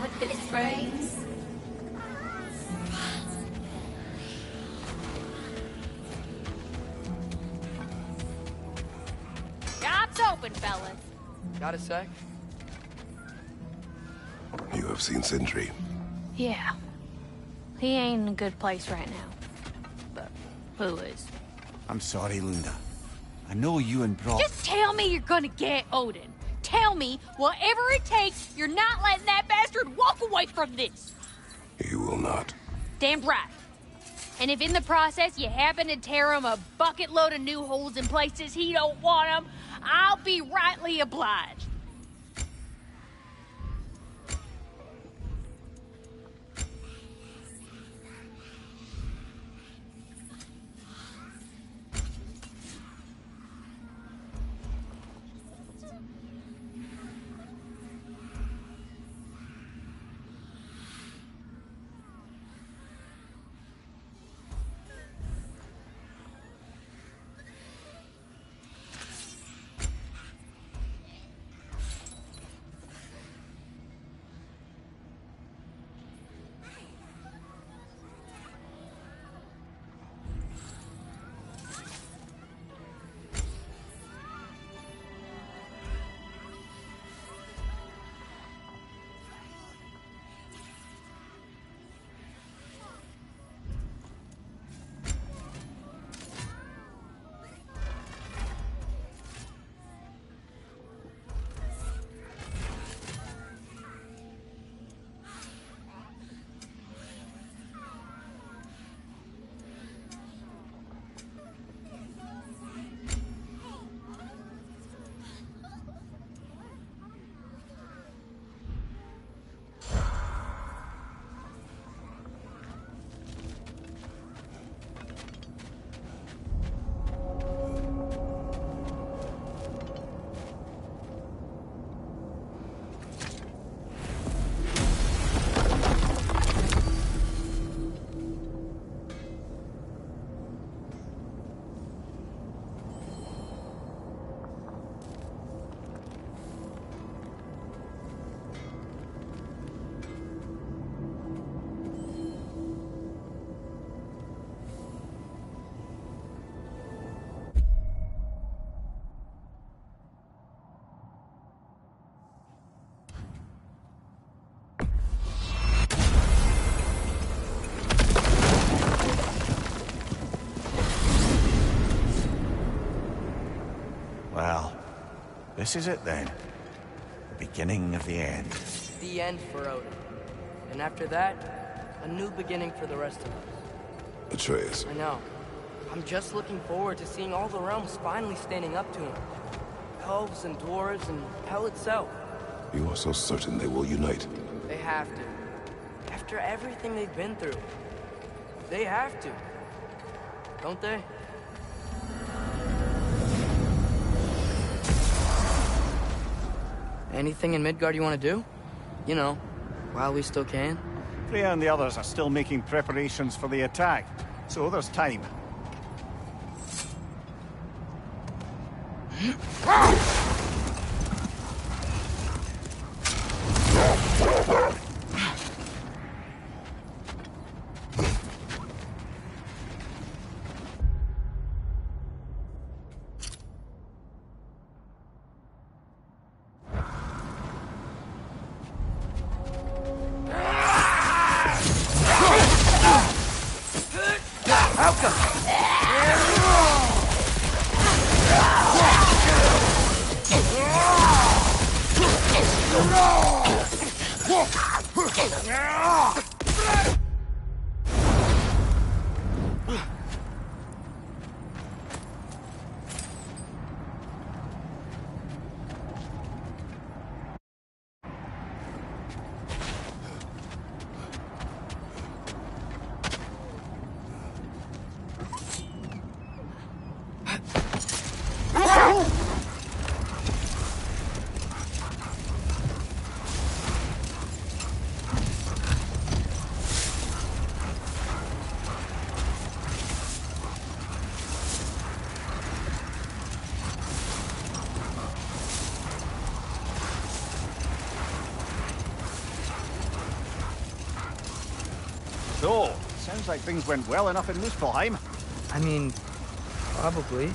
with this phrase? Job's open, fellas. Got a sec? You have seen Sindri. Yeah. He ain't in a good place right now. But who is? I'm sorry, Luna. I know you and Brock... Just tell me you're gonna get Odin. Tell me, whatever it takes, you're not letting that bastard walk away from this. You will not. Damn right. And if in the process you happen to tear him a bucket load of new holes in places he don't want them, I'll be rightly obliged. Well, this is it then. The beginning of the end. The end for Odin. And after that, a new beginning for the rest of us. Atreus. I know. I'm just looking forward to seeing all the realms finally standing up to him. Elves and dwarves and hell itself. You are so certain they will unite. They have to. After everything they've been through. They have to. Don't they? Anything in Midgard you want to do? You know, while we still can. Freya and the others are still making preparations for the attack, so there's time. So, sounds like things went well enough in Muspelheim. I mean, probably.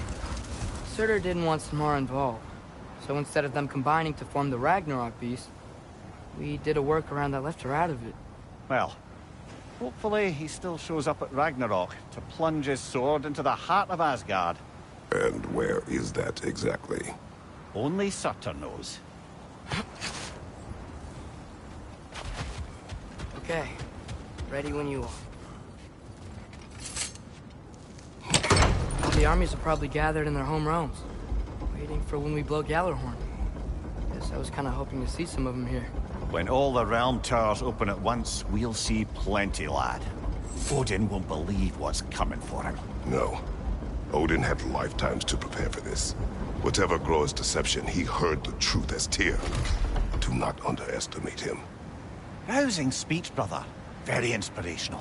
Surtur didn't want Samara involved. So instead of them combining to form the Ragnarok beast, we did a workaround that left her out of it. Well, hopefully he still shows up at Ragnarok to plunge his sword into the heart of Asgard. And where is that exactly? Only Surtur knows. Okay. Ready when you are. The armies are probably gathered in their home realms, waiting for when we blow Gjallarhorn. Guess I was kind of hoping to see some of them here. When all the realm towers open at once, we'll see plenty, lad. Odin won't believe what's coming for him. No. Odin had lifetimes to prepare for this. Whatever Groa's deception, he heard the truth as Tyr. Do not underestimate him. Rousing speech, brother. Very inspirational.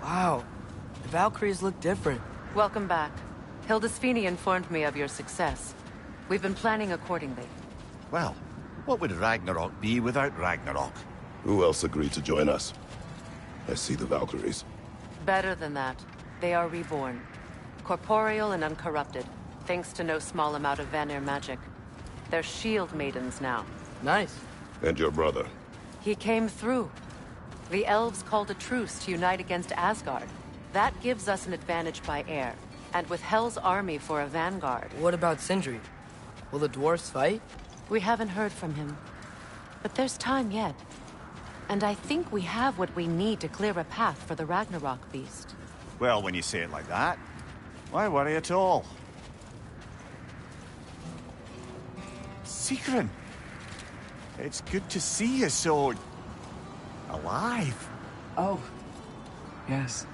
Wow. The Valkyries look different. Welcome back. Hildisvini informed me of your success. We've been planning accordingly. Well, what would Ragnarok be without Ragnarok? Who else agreed to join us? I see the Valkyries. Better than that. They are reborn. Corporeal and uncorrupted, thanks to no small amount of Vanir magic. They're shield maidens now. Nice. And your brother? He came through. The elves called a truce to unite against Asgard. That gives us an advantage by air. And with Hel's army for a vanguard. What about Sindri? Will the dwarves fight? We haven't heard from him. But there's time yet. And I think we have what we need to clear a path for the Ragnarok beast. Well, when you say it like that, why worry at all? Sigrun! It's good to see you so... alive. Oh, yes.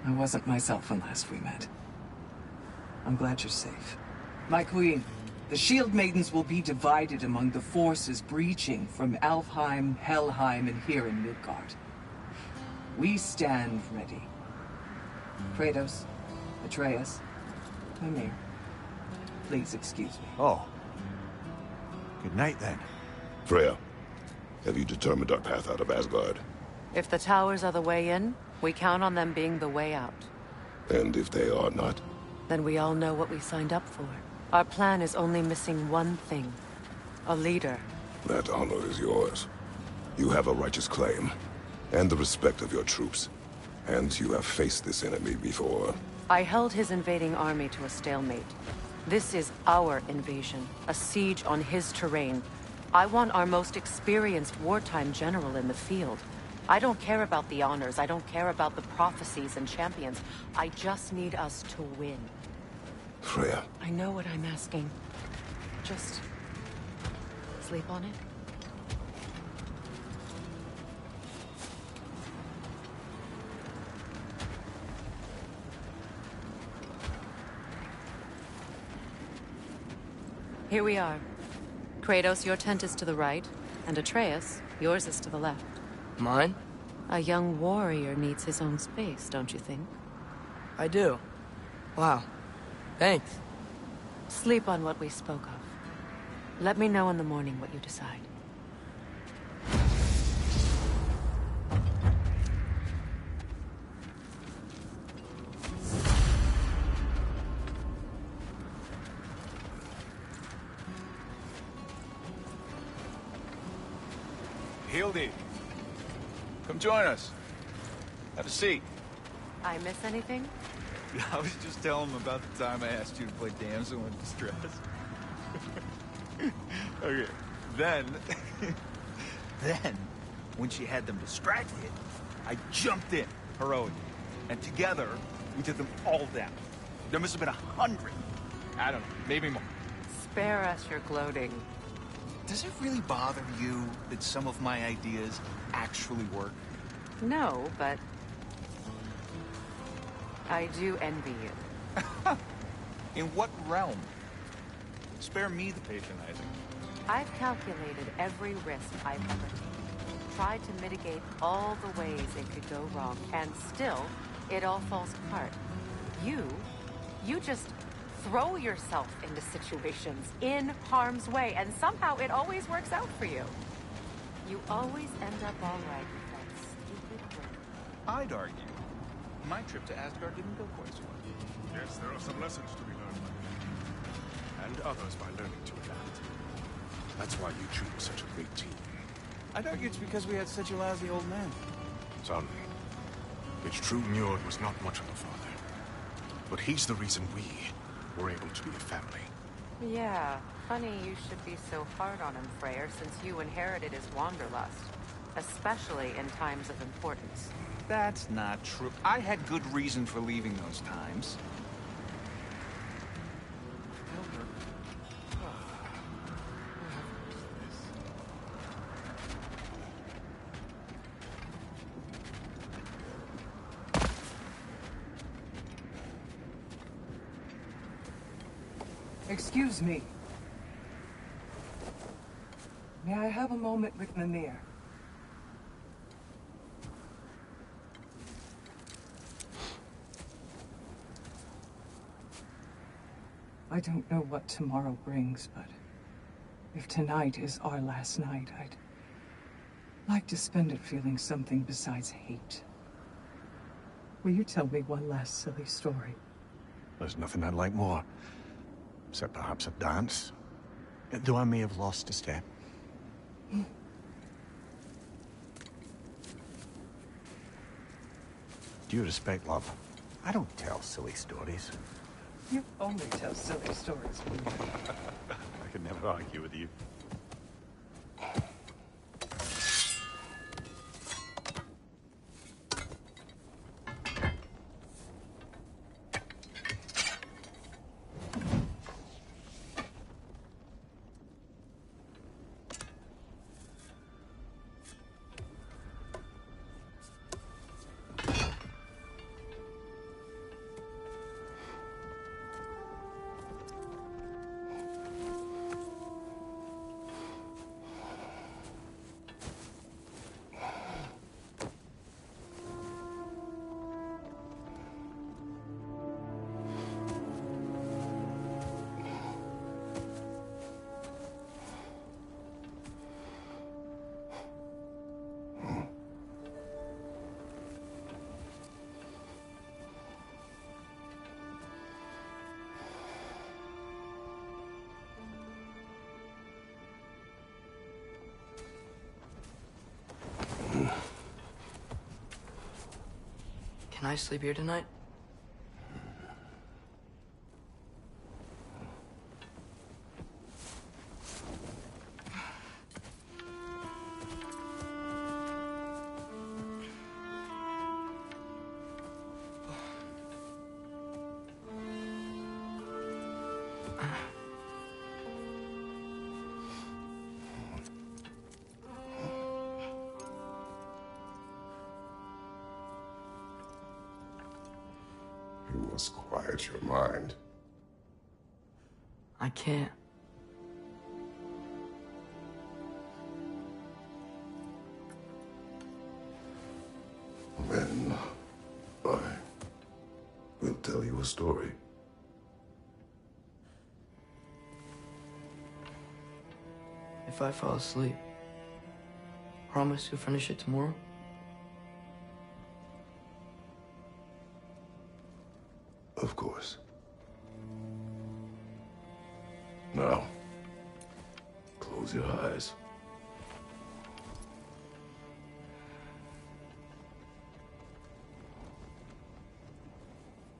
I wasn't myself when last we met. I'm glad you're safe. My queen, the Shield Maidens will be divided among the forces breaching from Alfheim, Helheim, and here in Midgard. We stand ready. Kratos, Atreus, Mimir, please excuse me. Oh. Good night, then. Freya, have you determined our path out of Asgard? If the towers are the way in, we count on them being the way out. And if they are not? Then we all know what we signed up for. Our plan is only missing one thing. A leader. That honor is yours. You have a righteous claim, and the respect of your troops. And you have faced this enemy before. I held his invading army to a stalemate. This is our invasion, a siege on his terrain. I want our most experienced wartime general in the field. I don't care about the honors, I don't care about the prophecies and champions. I just need us to win. Freya. I know what I'm asking. Just... sleep on it? Here we are. Kratos, your tent is to the right, and Atreus, yours is to the left. Mine? A young warrior needs his own space, don't you think? I do. Wow. Thanks. Sleep on what we spoke of. Let me know in the morning what you decide. Hildy, come join us. Have a seat. I miss anything? I was just telling him about the time I asked you to play damsel in distress. Okay, then, when she had them distracted, I jumped in, heroically, and together, we took them all down. There must have been 100. I don't know, maybe more. Spare us your gloating. Does it really bother you that some of my ideas actually work? No, but... I do envy you. In what realm? Spare me the patronizing. I've calculated every risk I've ever taken. Tried to mitigate all the ways it could go wrong, and still, it all falls apart. You just throw yourself into situations in harm's way, and somehow it always works out for you. You always end up all right with that stupid work. I'd argue my trip to Asgard didn't go quite so well. Yes, there are some lessons to be learned by me. And others by learning to adapt. That's why you two were such a great team. I'd argue it's because we had such a lousy old man. Son, it's true Njord was not much of a father. But he's the reason we were able to be a family. Yeah, funny you should be so hard on him, Freyr, since you inherited his wanderlust. Especially in times of importance. That's not true. I had good reason for leaving those times. Excuse me. May I have a moment with Mimir? I don't know what tomorrow brings, but if tonight is our last night, I'd like to spend it feeling something besides hate. Will you tell me one last silly story? There's nothing I'd like more. Except perhaps a dance. Though I may have lost a step. Due respect, love, I don't tell silly stories. You only tell silly stories. I could never argue with you. Can I sleep here tonight? You must quiet your mind. I can't. Then I will tell you a story. If I fall asleep, promise you'll finish it tomorrow? Of course. Now, close your eyes.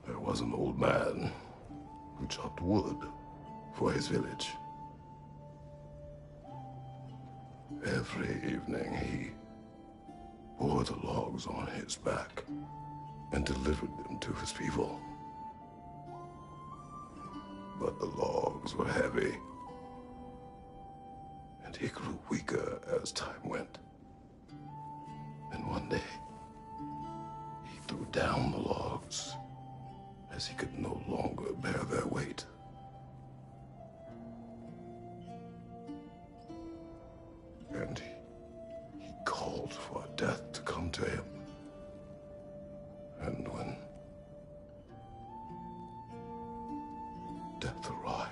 There was an old man who chopped wood for his village. Every evening he bore the logs on his back and delivered them to his people. But the logs were heavy, and he grew weaker as time went. And one day, he threw down the logs as he could no longer bear their weight. arrived.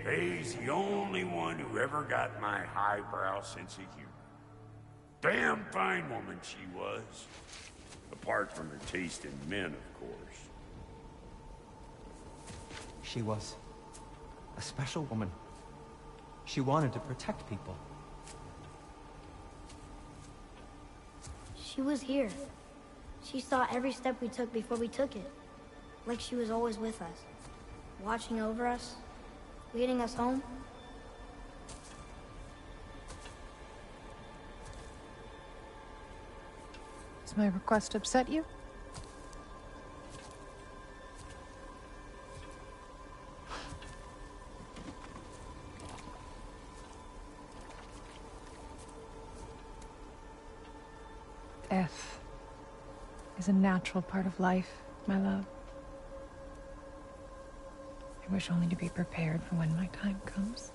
He's the only one who ever got my highbrow sense of humor. Damn fine woman she was. Apart from her taste in men, of course. She was a special woman. She wanted to protect people. She was here. She saw every step we took before we took it. Like she was always with us. Watching over us. Leading us home. Does my request upset you? Death is a natural part of life, my love. I wish only to be prepared for when my time comes.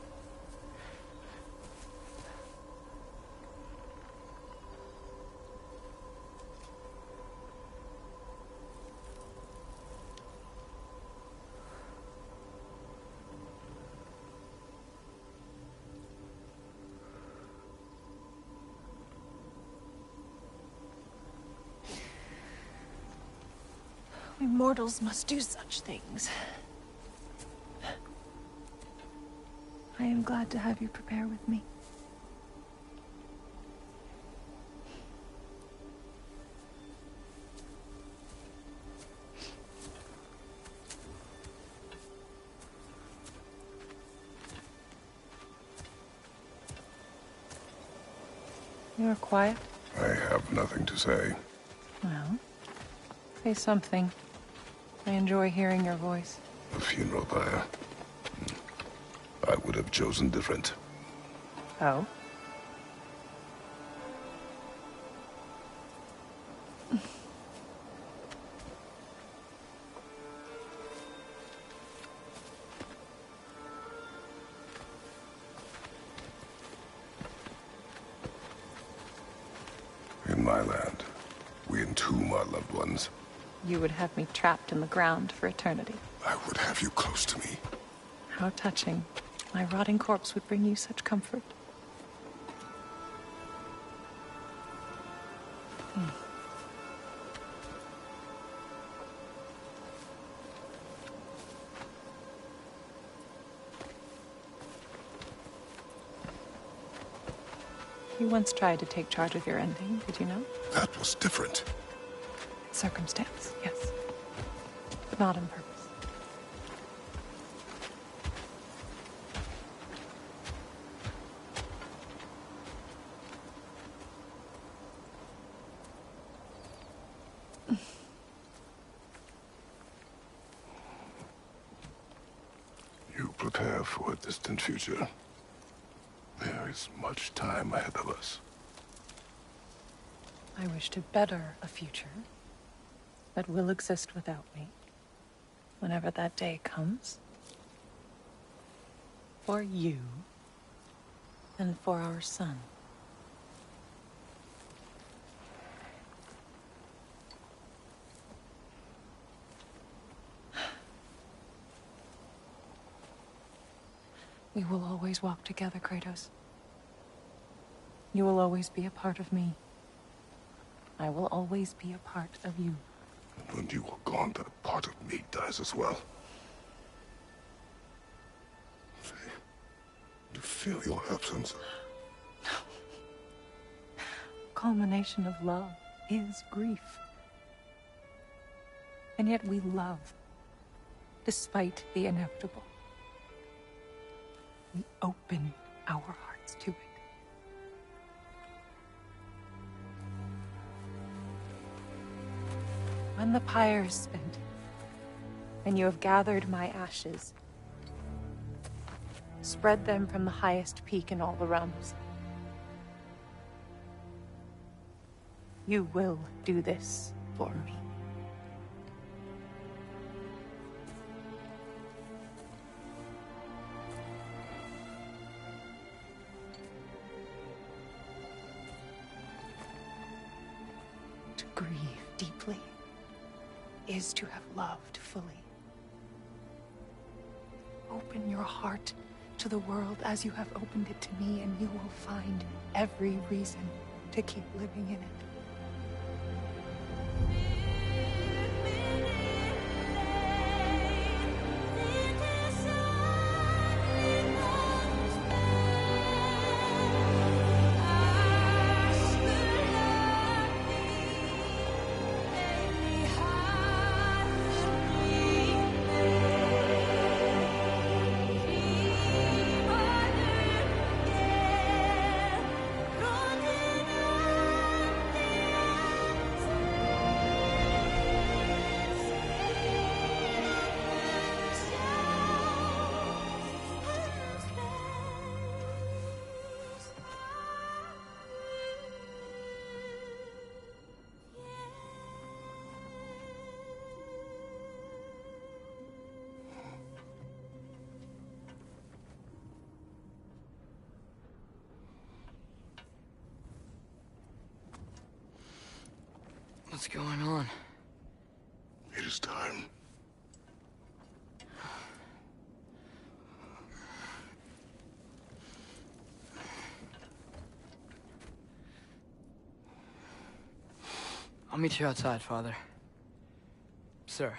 We mortals must do such things. I am glad to have you prepare with me. You are quiet? I have nothing to say. Well, say something. I enjoy hearing your voice. A funeral pyre. I would have chosen different. Oh? In my land, we entomb our loved ones. You would have me trapped in the ground for eternity. I would have you close to me. How touching. My rotting corpse would bring you such comfort. You once tried to take charge of your ending, did you know? That was different. Circumstance, yes. But not on purpose. You prepare for a distant future. There is much time ahead of us. I wish to better a future that will exist without me, whenever that day comes. For you, and for our son. We will always walk together, Kratos. You will always be a part of me. I will always be a part of you. And when you are gone, that part of me dies as well. To feel your absence. Culmination of love is grief. And yet we love, despite the inevitable. We open our hearts to it. When the pyre is spent, and you have gathered my ashes, spread them from the highest peak in all the realms. You will do this for me. To grieve deeply is to have loved fully. Open your heart to the world as you have opened it to me, and you will find every reason to keep living in it. What's going on? It is time. I'll meet you outside, Father. Sir.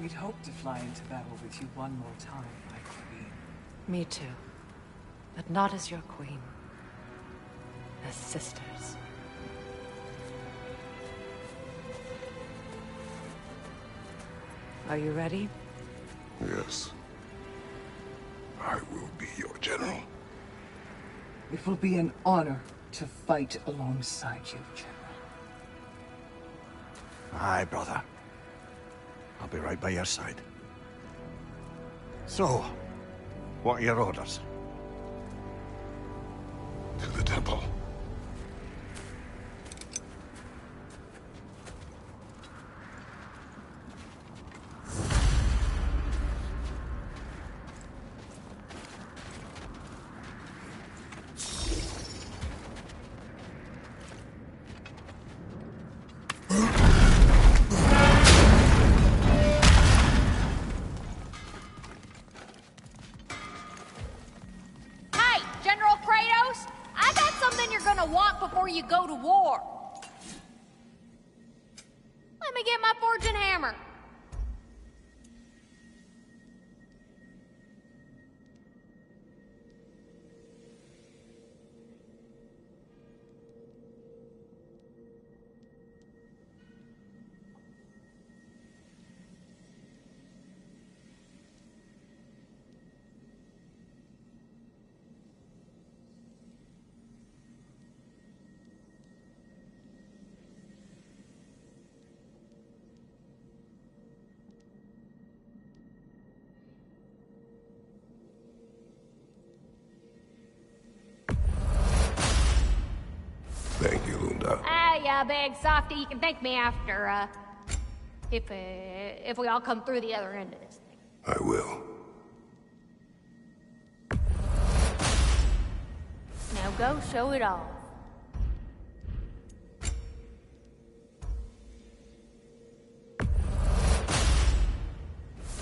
We'd hoped to fly into battle with you one more time, my queen. Me too. But not as your queen. As sisters. Are you ready? Yes. I will be your general. It will be an honor to fight alongside you, General. Aye, brother. I'll be right by your side. So, what are your orders? To the temple. bag softy. You can thank me after, if we all come through the other end of this thing. I will. Now go show it off.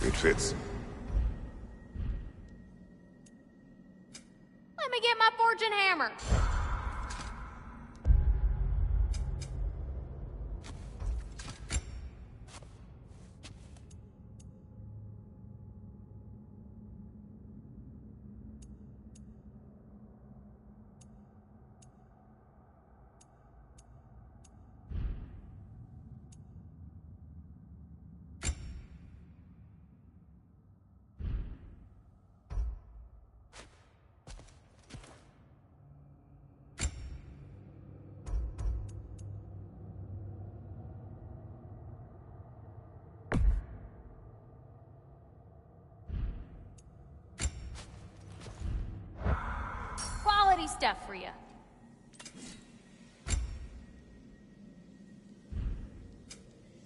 It fits. Let me get my fortune hammer. Quality stuff for you.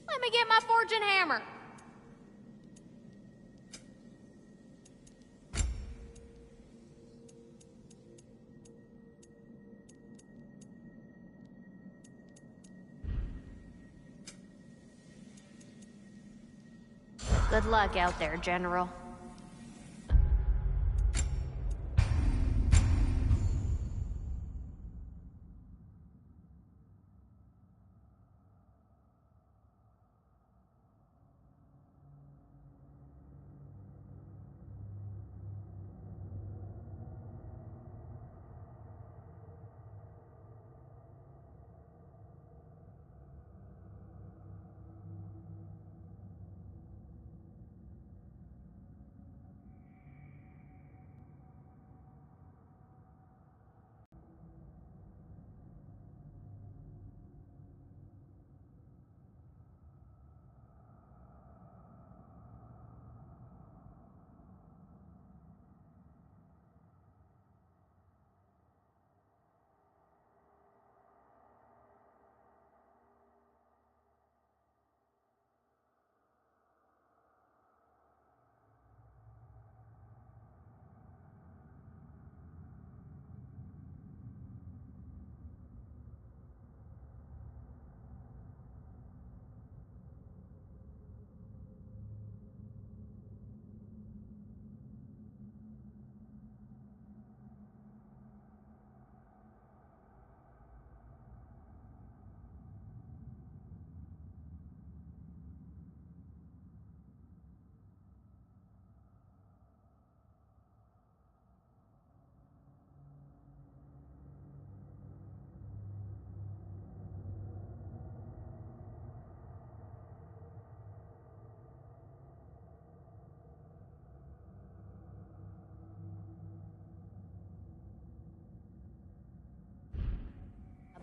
Let me get my fortune hammer. Good luck out there, General.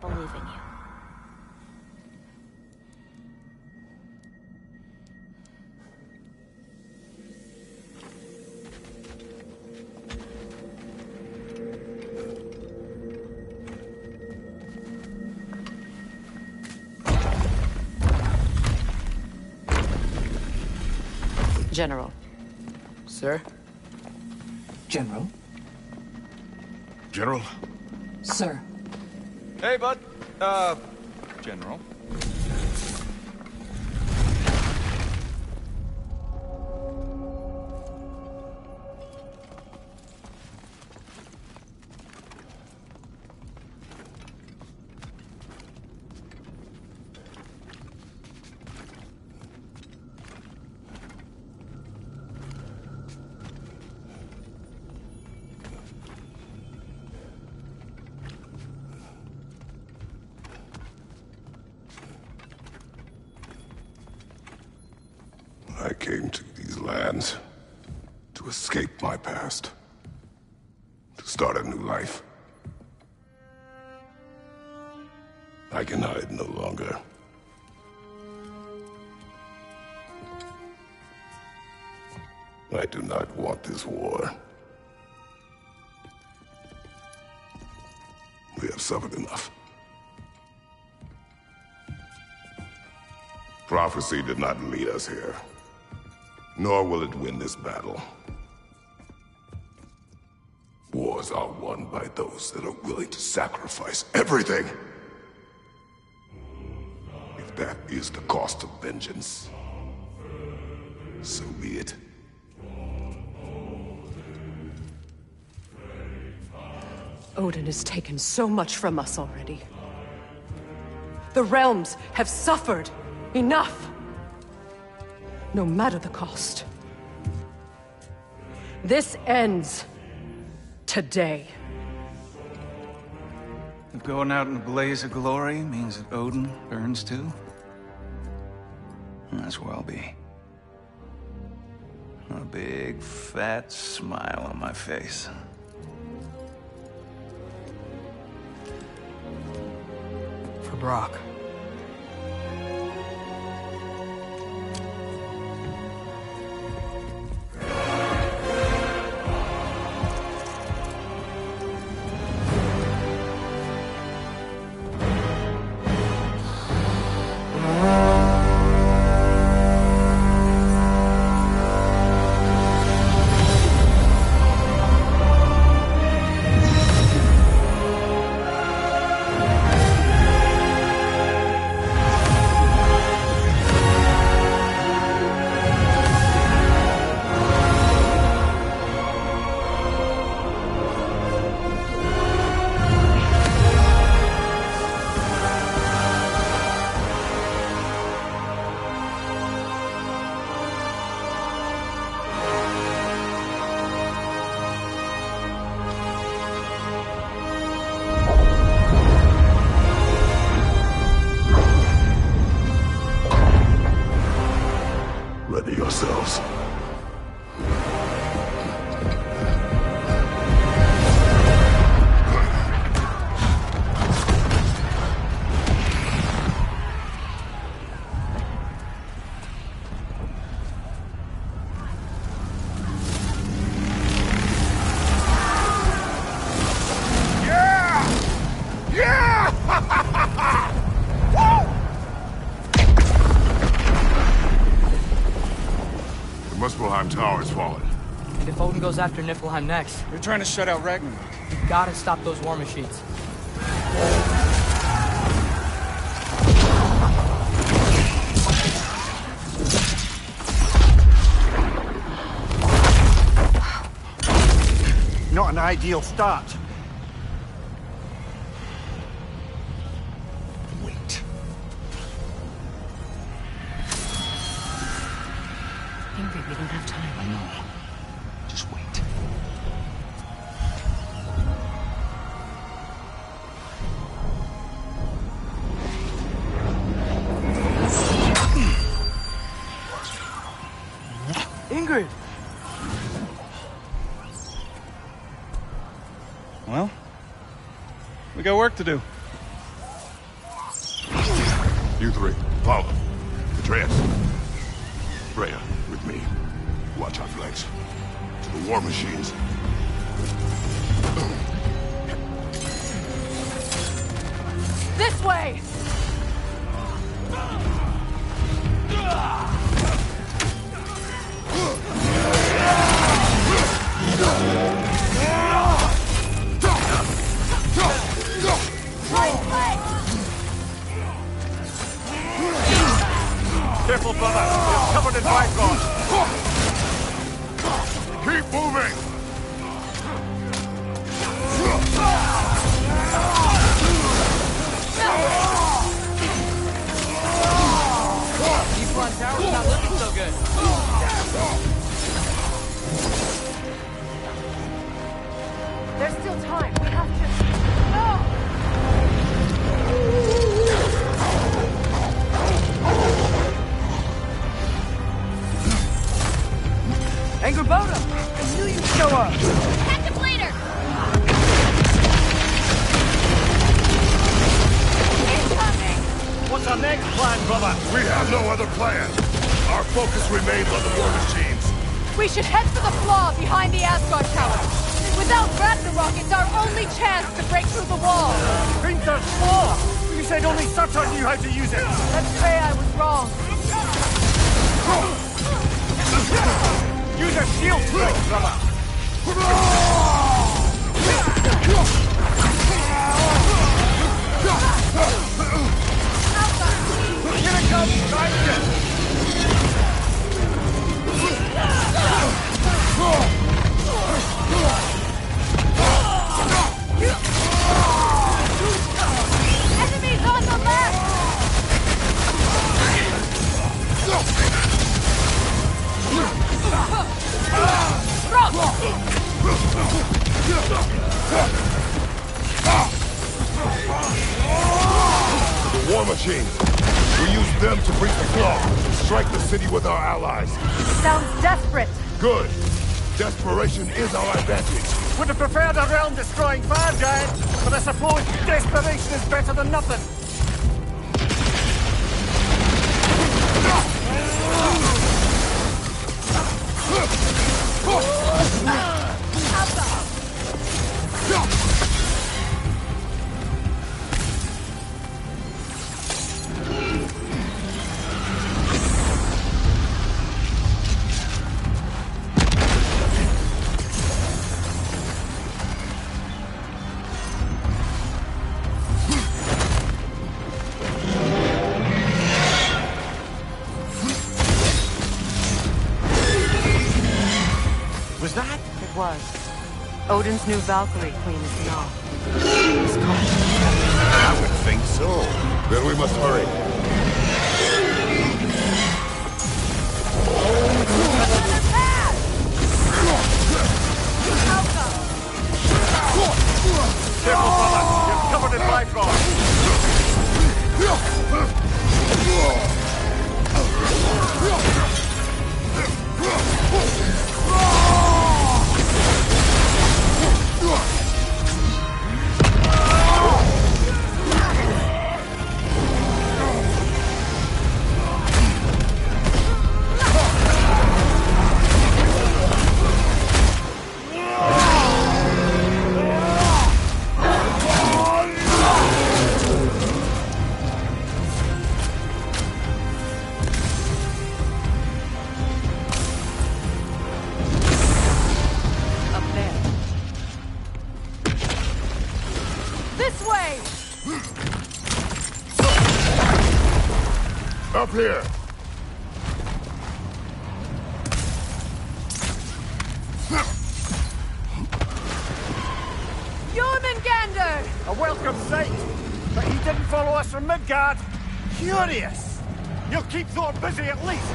I believe in you. General. Sir? General? General? Sir. Hey, bud. General. I came to these lands to escape my past, to start a new life. I can hide no longer. I do not want this war. We have suffered enough. Prophecy did not lead us here. Nor will it win this battle. Wars are won by those that are willing to sacrifice everything. If that is the cost of vengeance, so be it. Odin has taken so much from us already. The realms have suffered enough. No matter the cost. This ends today. If going out in a blaze of glory means that Odin burns too, that's where I'll be. A big, fat smile on my face. For Brock. Ready yourselves. Muspelheim Tower has fallen. And if Odin goes after Niflheim next, They're trying to shut out Ragnarok. we've got to stop those war machines. Not an ideal start. Wait. Ingrid, we don't have time. I know. Just wait. Ingrid! Well, we got work to do. You three, follow. Atreus. Freya, with me. Watch our flanks. To the war machines. This way! Careful, brother. It's covered in Bifrost. Keep moving! Niflheim Tower's not looking so good. There's still time. We have to... Angrboda! I knew you'd show up! Catch him later! Incoming! What's our next plan, brother? We have no other plan. Our focus remains on the war machines. We should head for the flaw behind the Asgard Tower. Without Ragnarok, it's our only chance to break through the wall. Hrinthur's flaw! You said only Surtur knew how to use it! Let's say I was wrong. Enemies on the left! The war machines. We use them to breach the flaw. Strike the city with our allies. Sounds desperate. Good. Desperation is our advantage. Would have preferred a realm-destroying fire giant, but I suppose desperation is better than nothing. Was that? It was. Odin's new Valkyrie Queen is not. She's coming. I would think so. Then we must hurry. Careful, fella! You're covered in Bifrost! Up here! Jormungandr! A welcome sight, but he didn't follow us from Midgard. Curious! You'll keep Thor busy at least.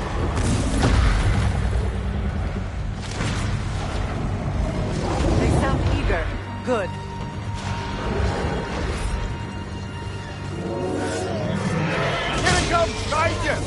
They sound eager. Good. Here he comes! Behind you!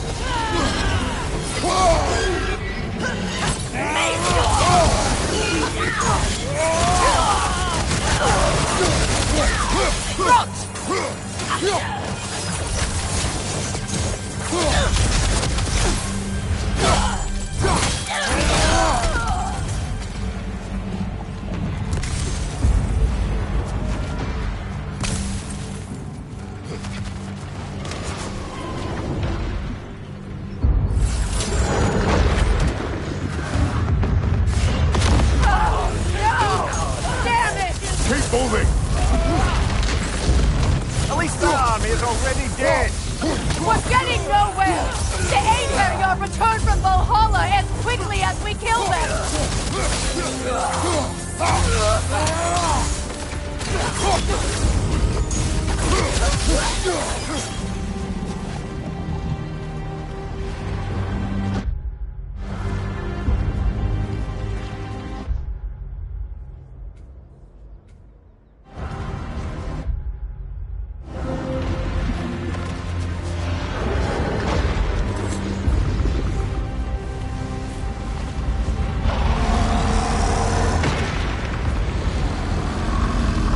Keep moving! At least that army is already dead. We're getting nowhere! The Einherjar return from Valhalla as quickly as we kill them!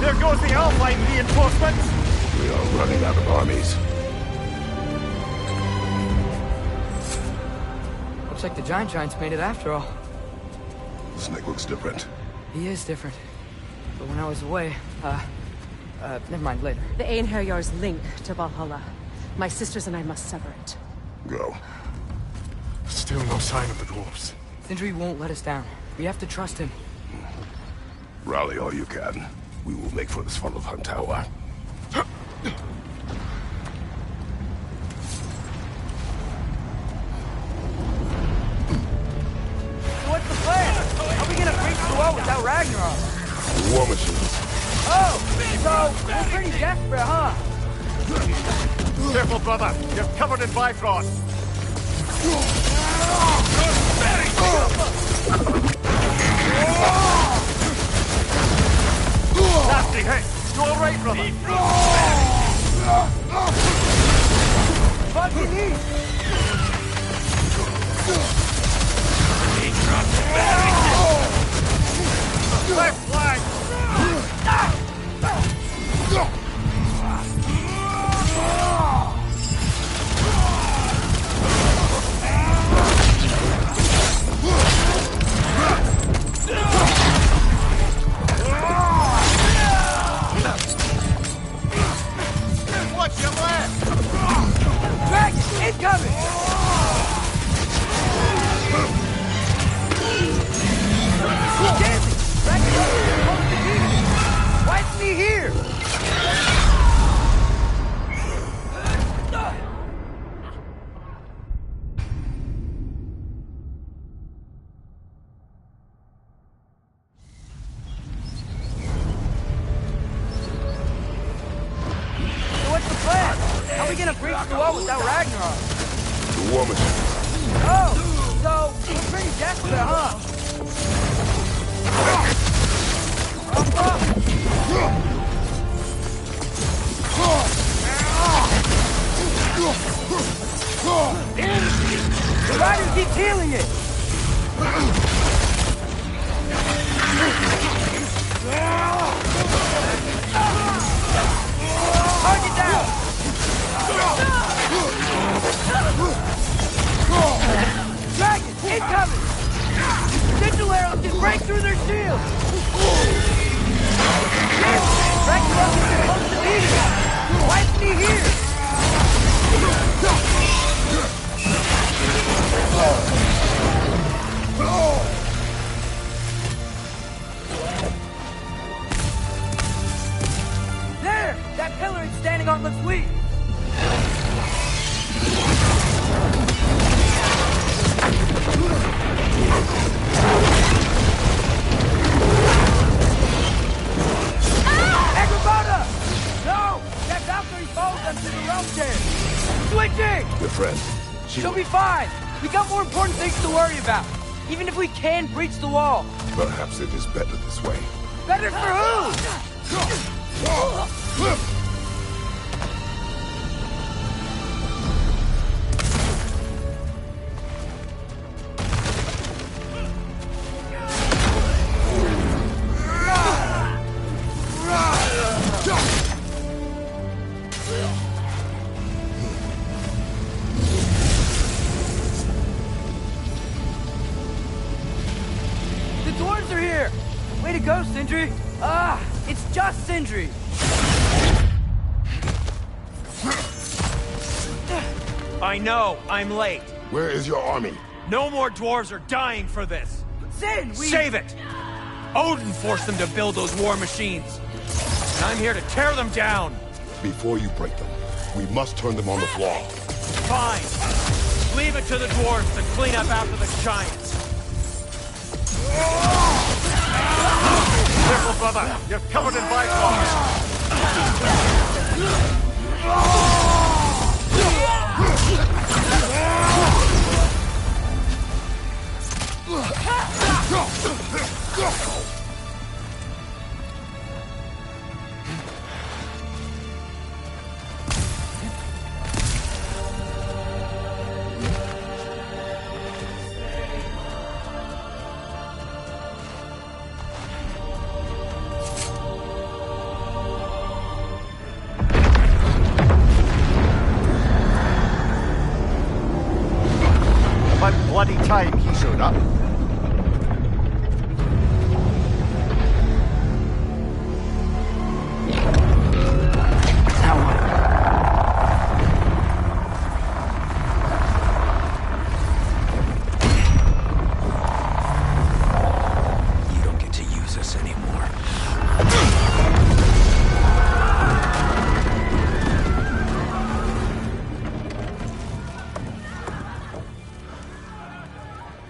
There goes the Alpine reinforcements! We are running out of armies. Looks like the Giants made it after all. Snake looks different. He is different. But when I was away, never mind, later. The Einherjar's link to Valhalla. My sisters and I must sever it. Go. Still no sign of the dwarves. Sindri won't let us down. We have to trust him. Rally all you can. We will make for the Svalbard Tower. What's the plan? How are we gonna breach the wall without Ragnarok? The war machines. Oh, so we're pretty desperate, huh? Careful, brother. You're covered in Bifrost. Nasty hit. You all right, brother? Fucking eat! Left flank! Watch your left! Dragon, incoming! Damn it! Ragnarok is supposed to be here! Why isn't he here? So what's the plan? How are we gonna breach the wall without Ragnarok? The war machines. Oh, so we're pretty desperate, huh? The rider keeps healing it! Target down! Dragon, incoming! Sigil arrows can break through their shields! Ragnarok is supposed to be here! Why isn't he here? There! That pillar is standing on the fleet! Agrabah! No! That Valkyrie follows them to the realm chair! Switching! Your friend. She'll be fine! We got more important things to worry about! Even if we can breach the wall! Perhaps it is better this way. Better for who? The dwarves are here! Way to go, Sindri! Ah, it's just Sindri! I know, I'm late. Where is your army? No more dwarves are dying for this. Sin, we... Save it! Odin forced them to build those war machines. And I'm here to tear them down. Before you break them, we must turn them on the floor. Fine. Leave it to the dwarves to clean up after the giants. Careful, brother. You're covered in Bifrost. About bloody time he showed up.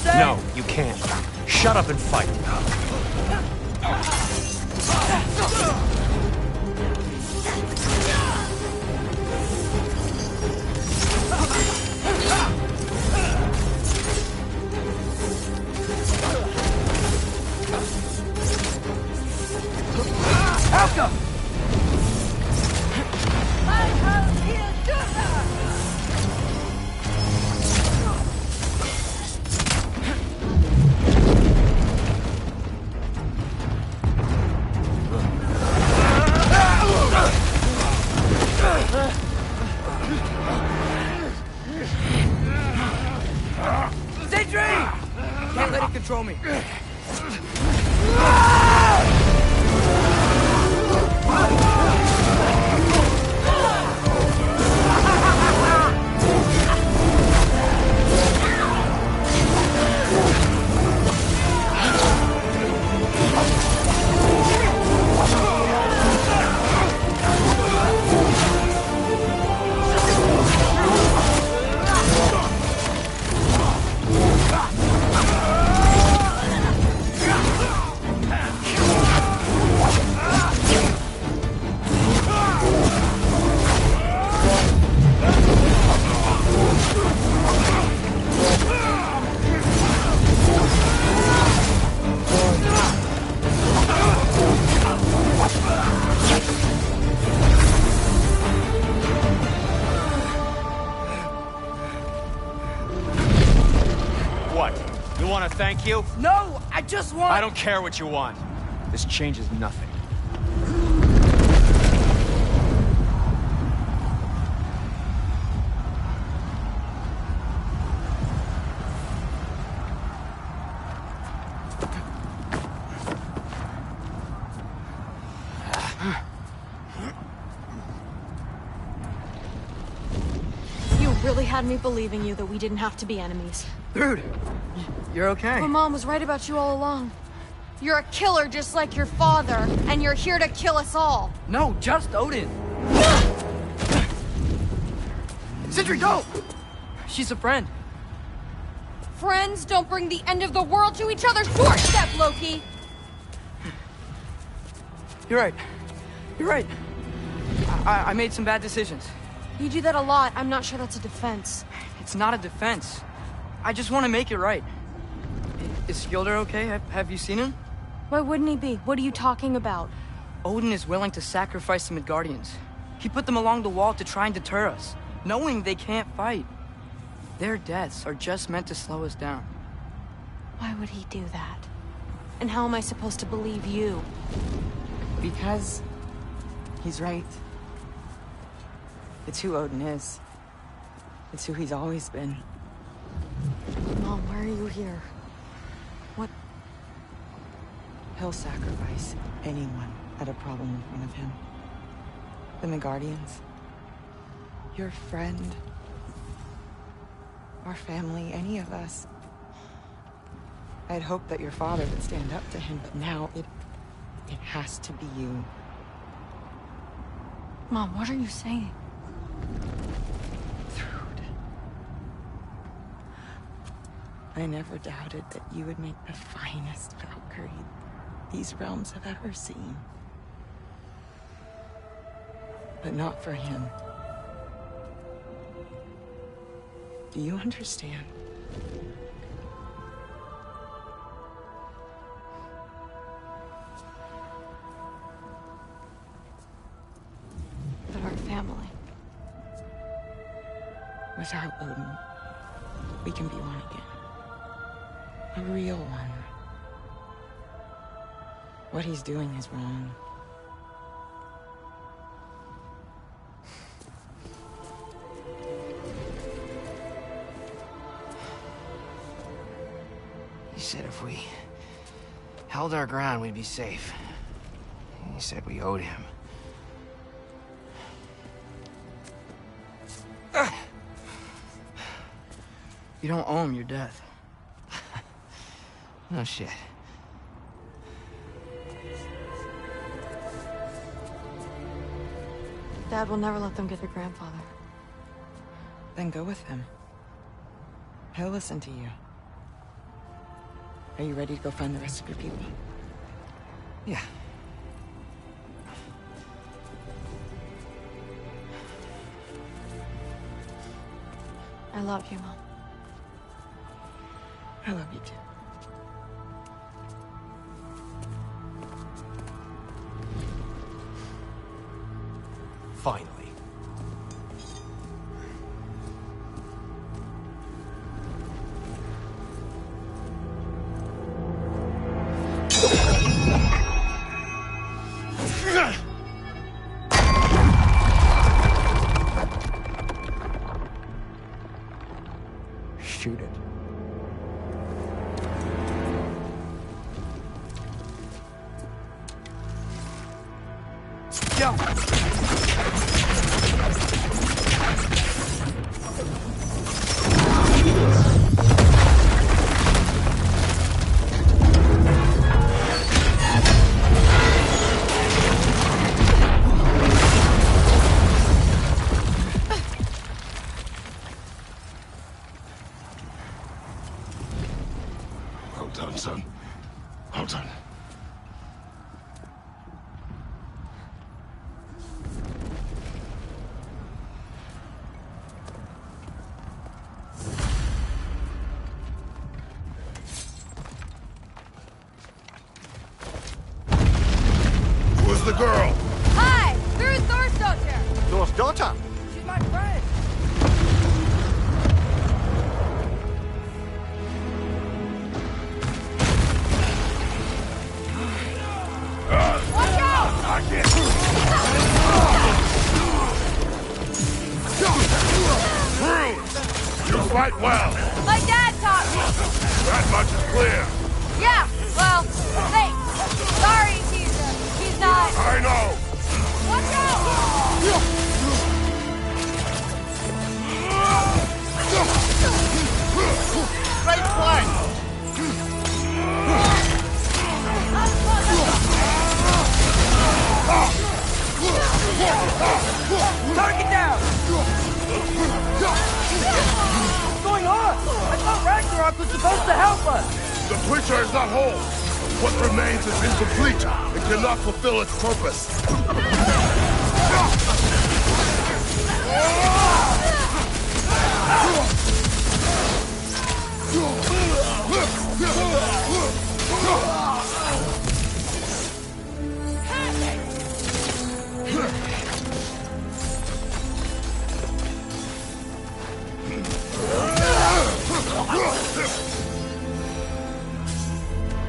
say? No, you can't. Shut up and fight. Alka! Sentry! Can't let it control me. You want to thank you? No, I just want... I don't care what you want. This changes nothing. You really had me believing you that we didn't have to be enemies. Dude, you're okay. My mom was right about you all along. You're a killer just like your father, and you're here to kill us all. No, just Odin. Sentry, go! She's a friend. Friends don't bring the end of the world to each other's doorstep, Loki! You're right. You're right. I made some bad decisions. You do that a lot. I'm not sure that's a defense. It's not a defense. I just want to make it right. Is Skilder okay? Have you seen him? Why wouldn't he be? What are you talking about? Odin is willing to sacrifice the Midgardians. He put them along the wall to try and deter us, knowing they can't fight. Their deaths are just meant to slow us down. Why would he do that? And how am I supposed to believe you? Because he's right. It's who Odin is. It's who he's always been. Mom, why are you here? What? He'll sacrifice anyone at a problem in front of him. The Midgardians. Your friend. Our family, any of us. I'd hoped that your father would stand up to him, but now it has to be you. Mom, what are you saying? I never doubted that you would make the finest Valkyrie these realms have ever seen. But not for him. Do you understand? But our family. Without Odin, we can be one again. A real one. What he's doing is wrong. He said if we held our ground, we'd be safe. He said we owed him. You don't owe him your death. No shit. Dad will never let them get their grandfather. Then go with him. He'll listen to you. Are you ready to go find the rest of your people? Yeah. I love you, Mom. I love you too. Finally. Shoot it. Go! Well done, son. Well done. Who is the girl? Hi! Who's Thor's daughter? Thor's daughter? She's my friend. Watch out! I can't. You fight well. My dad taught me! That much is clear. Yeah, well, thanks. Sorry, he's not... I know. Watch out! Great play! Target down! What's going on? I thought Ragnarok was supposed to help us! The creature is not whole. What remains is incomplete. It cannot fulfill its purpose.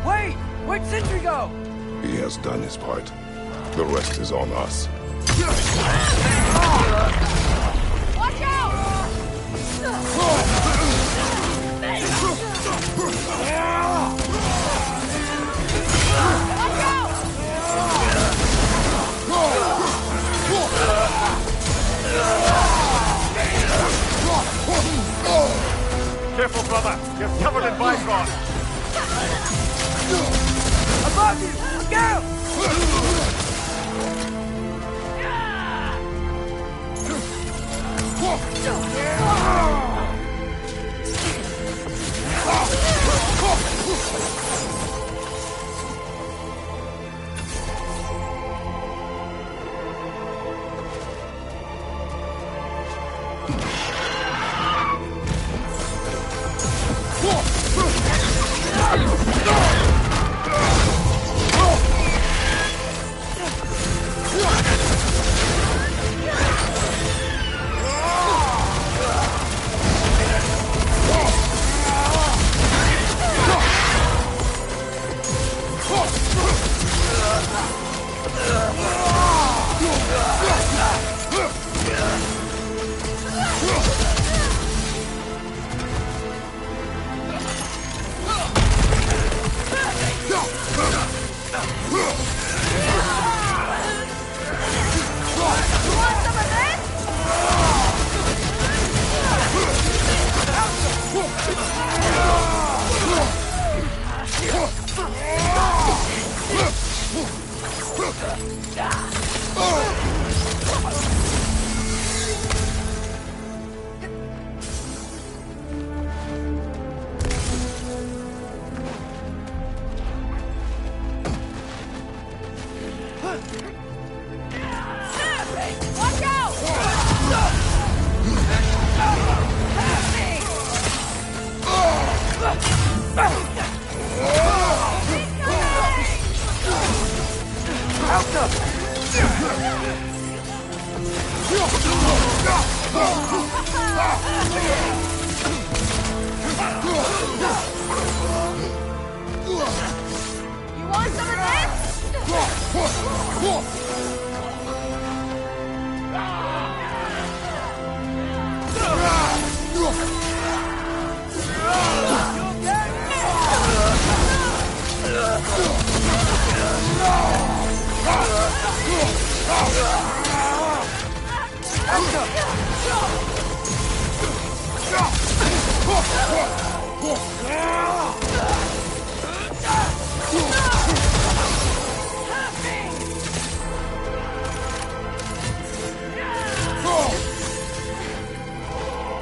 Wait! Where'd Sentry go? He has done his part. The rest is on us. Watch out! Watch out! Careful, brother. You're covered in Bifrost. Above you! Look out!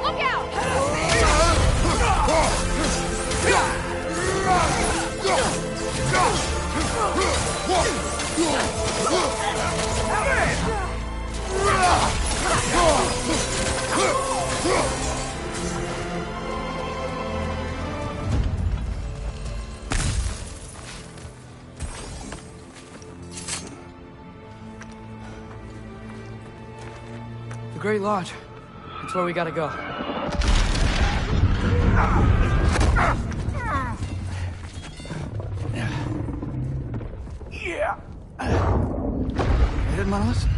Look out! The Great Lodge. That's where we gotta go. Yeah. You didn't want to listen?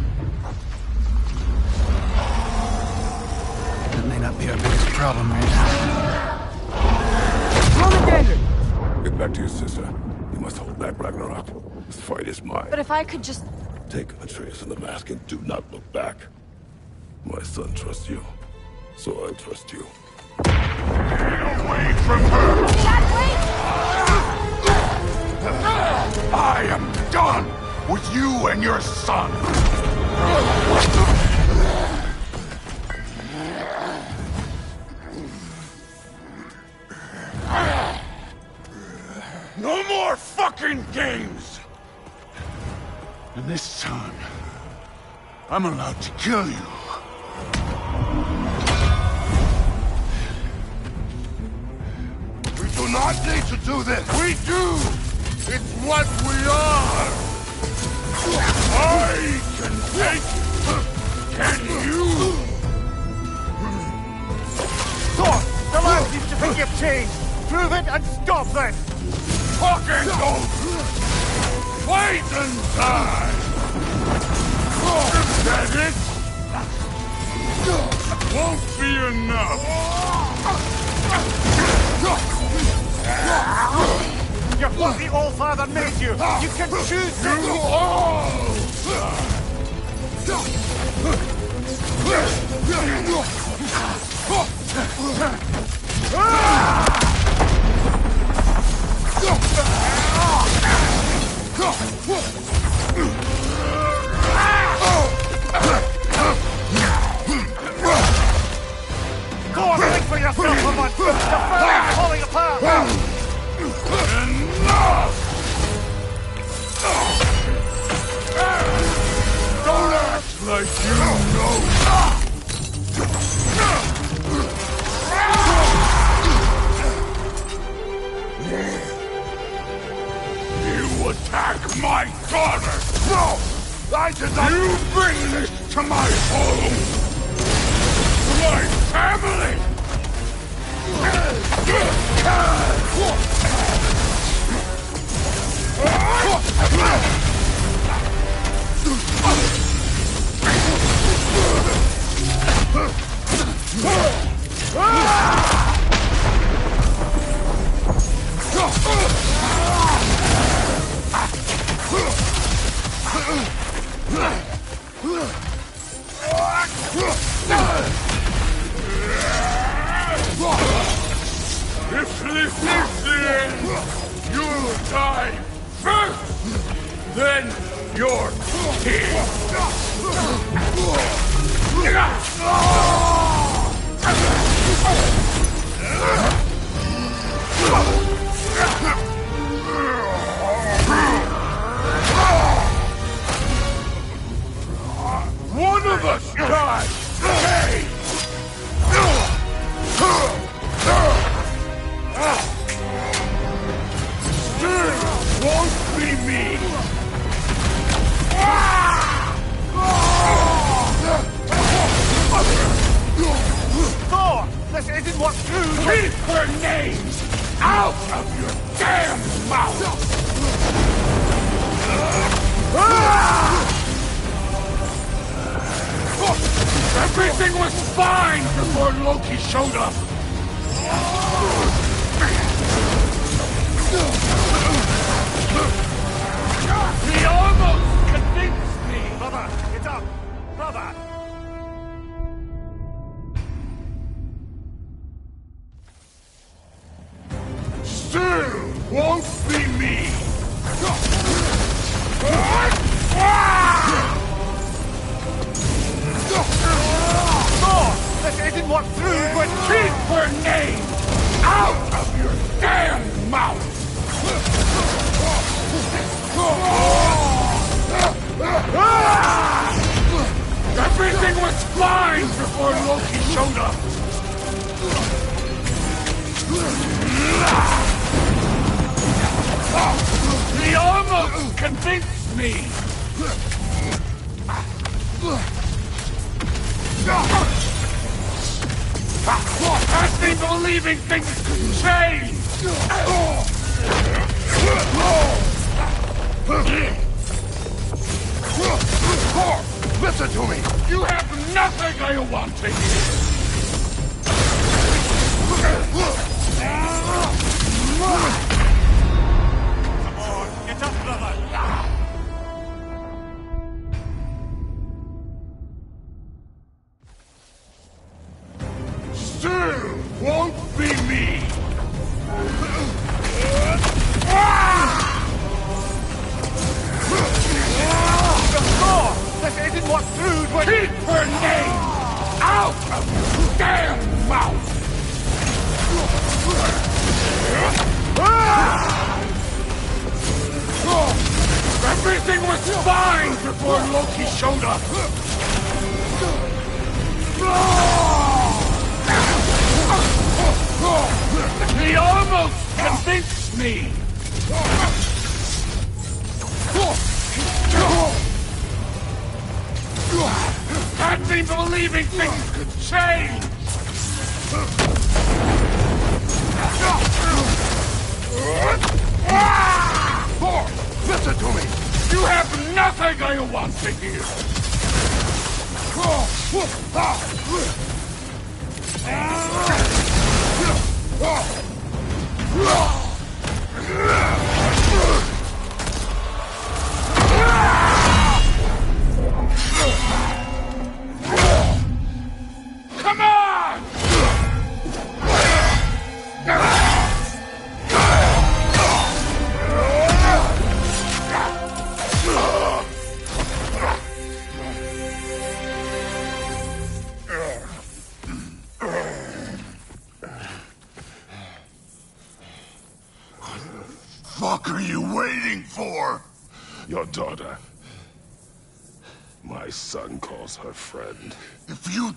That may not be our biggest problem right now. Roman danger! Get back to your sister. You must hold back Ragnarok. This fight is mine. But if I could just... Take Atreus and the mask and do not look back. My son trusts you, so I trust you. Get away from her! Dad, wait! I am done with you and your son! No more fucking games! And this time, I'm allowed to kill you. We do not need to do this! We do! It's what we are! I can take it! Can you? Thor! The lad seems to think you've changed! Prove it and stop this! Fucking go! Wait and die! Is that it? Won't be enough! You're what the All-Father made you! You can choose You all! Go on, think for yourself for once! The family's falling apart! Enough! Don't act like you know! You attack my daughter! No! I did not... You bring this to my home! To my family! If this is the end, you'll die first, then your king. One of us died! Hey! Still won't be me! Thor! This isn't what true... Keep her names out of your damn mouth! Everything was fine before Loki showed up! He almost won't be me! Thor! This isn't what through, but keep her name out of your damn mouth! Everything was fine before Loki showed up! He almost convinced me! Has me believing things could change! Listen to me! You have nothing I want to hear! Come on, get up, brother! Still won't be me! Thor! This isn't what through, but keep her name out of your damn mouth! Everything was fine before Loki showed up! He almost convinced me! Had me believing things could change! Thor, listen to me! You have nothing I want to hear! Come on! Fuck are you waiting for? Your daughter. My son calls her friend. If you...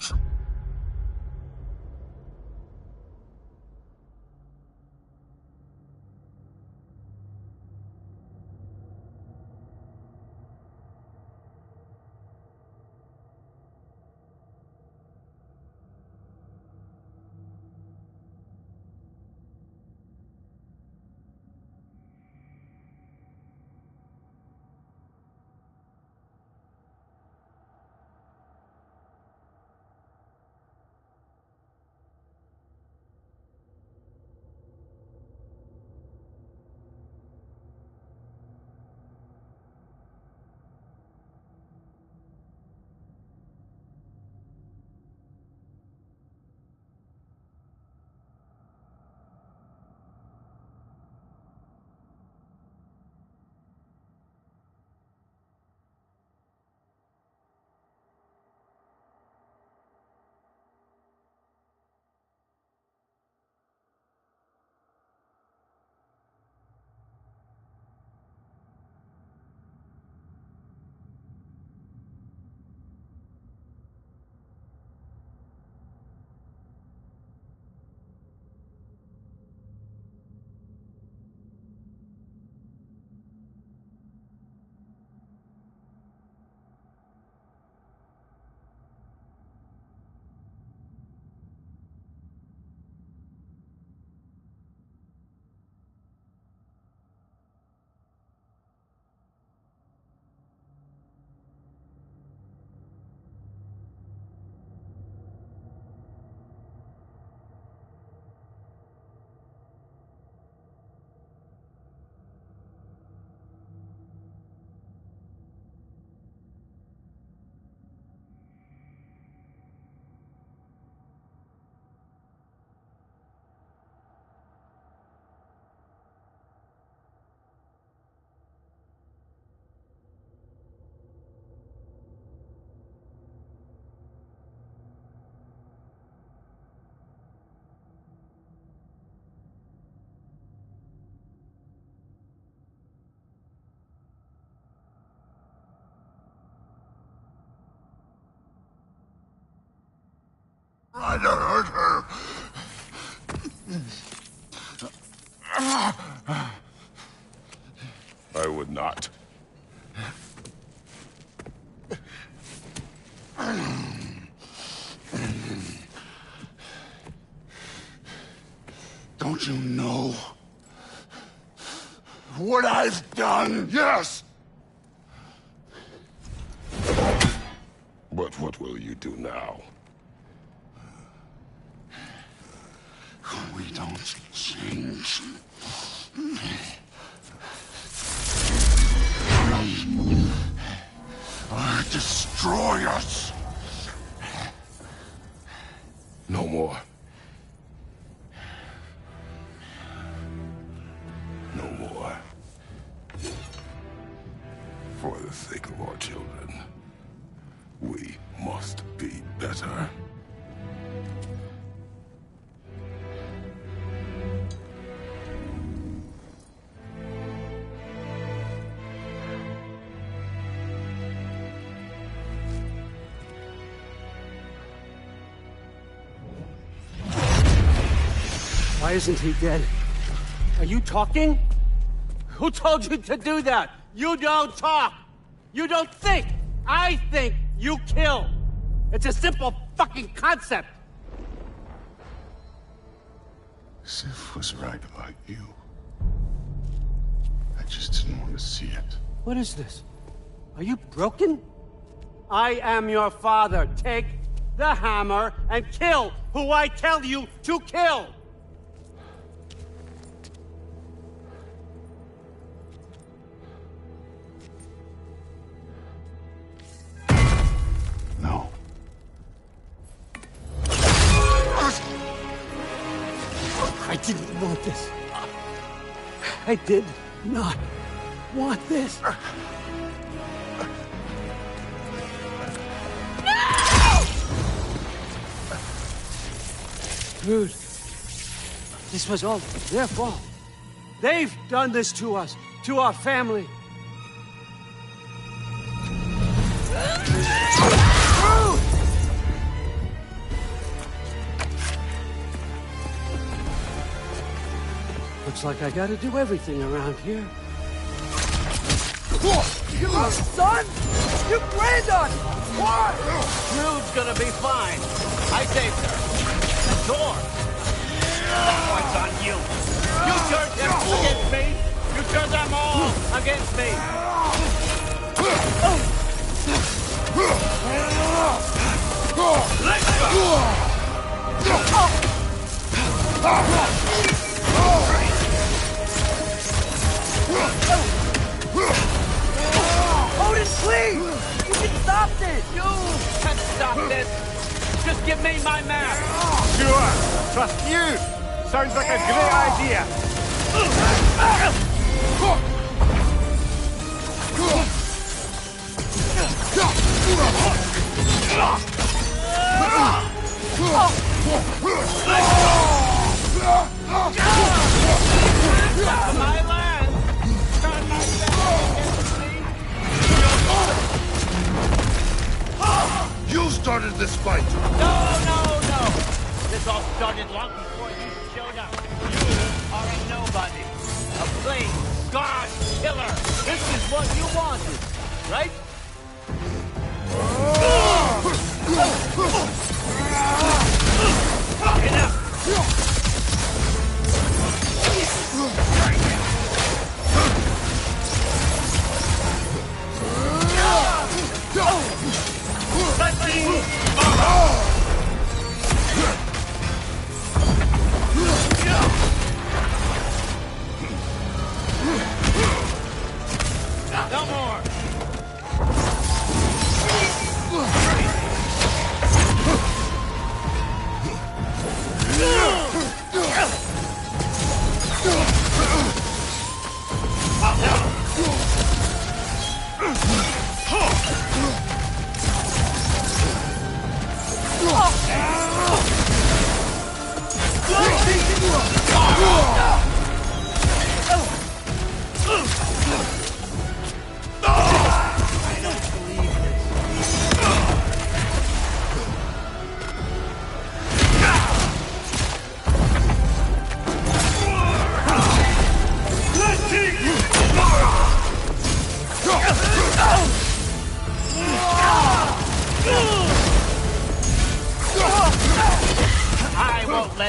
Try to hurt her. I would not. Don't you know what I've done? Yes! But what will you do now? We don't change. Destroy us! No more. No more. For the sake of our children, we must be better. Why isn't he dead? Are you talking? Who told you to do that? You don't talk! You don't think! I think, you kill! It's a simple fucking concept! Sif was right about you. I just didn't want to see it. What is this? Are you broken? I am your father. Take the hammer and kill who I tell you to kill! No. I didn't want this. I did not want this. Dude, this was all their fault. They've done this to us, to our family. Looks like I gotta do everything around here. You son! You granddaughter! What? Rude's gonna be fine. I saved her. The door. That one's on you. You turned him against me. You turned them all against me. Otis, please! You can stop this! You can stop this! Just give me my map! Sure! Trust you! Sounds like a great idea! My land! Turn my You started this fight! No! This all started long before you showed up. You are a nobody. A plain god killer. This is what you wanted, right? Enough! No more!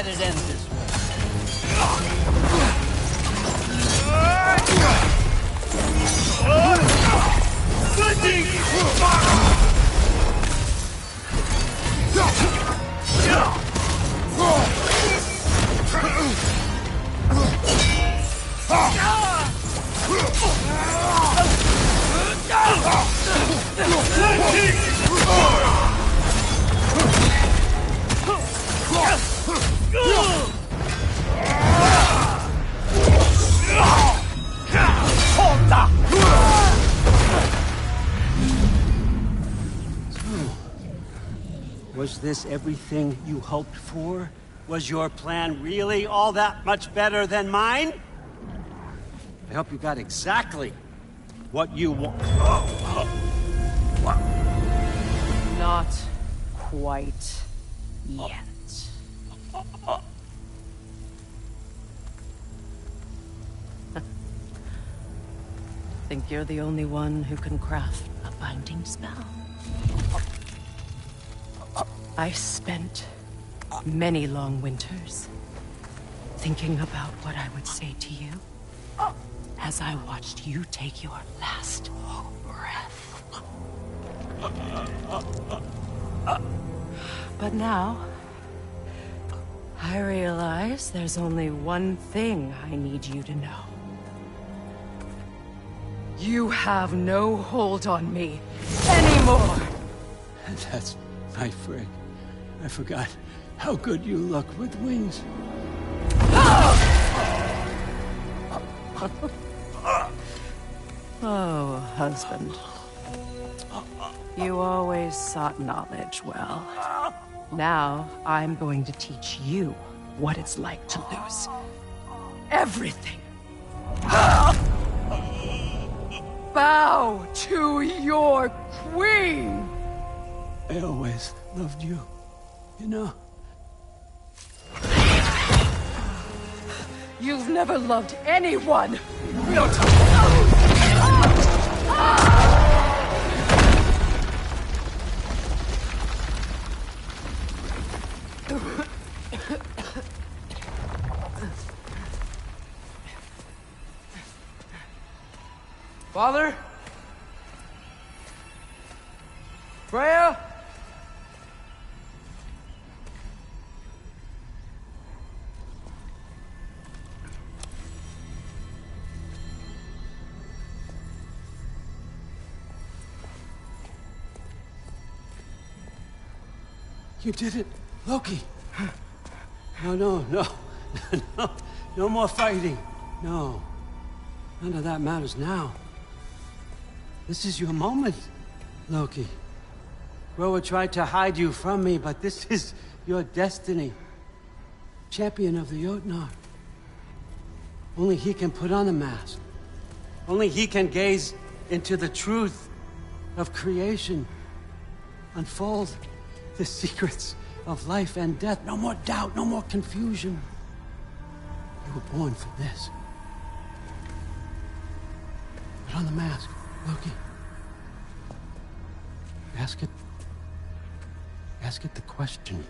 it ends this way. Was this everything you hoped for? Was your plan really all that much better than mine? I hope you got exactly what you want. Not quite yet. Think you're the only one who can craft a binding spell? I spent many long winters thinking about what I would say to you as I watched you take your last breath. But now, I realize there's only one thing I need you to know. You have no hold on me anymore! That's my friend. I forgot how good you look with wings. Oh, husband. You always sought knowledge well. Now, I'm going to teach you what it's like to lose everything. Bow to your queen! I always loved you, you know. You've never loved anyone! No time! Father? Freya? You did it, Loki. No. No more fighting. No. None of that matters now. This is your moment, Loki. Groa tried to hide you from me, but this is your destiny. Champion of the Jotnar. Only he can put on the mask. Only he can gaze into the truth of creation. Unfold the secrets of life and death. No more doubt, no more confusion. You were born for this. Put on the mask, Loki. Ask it the question.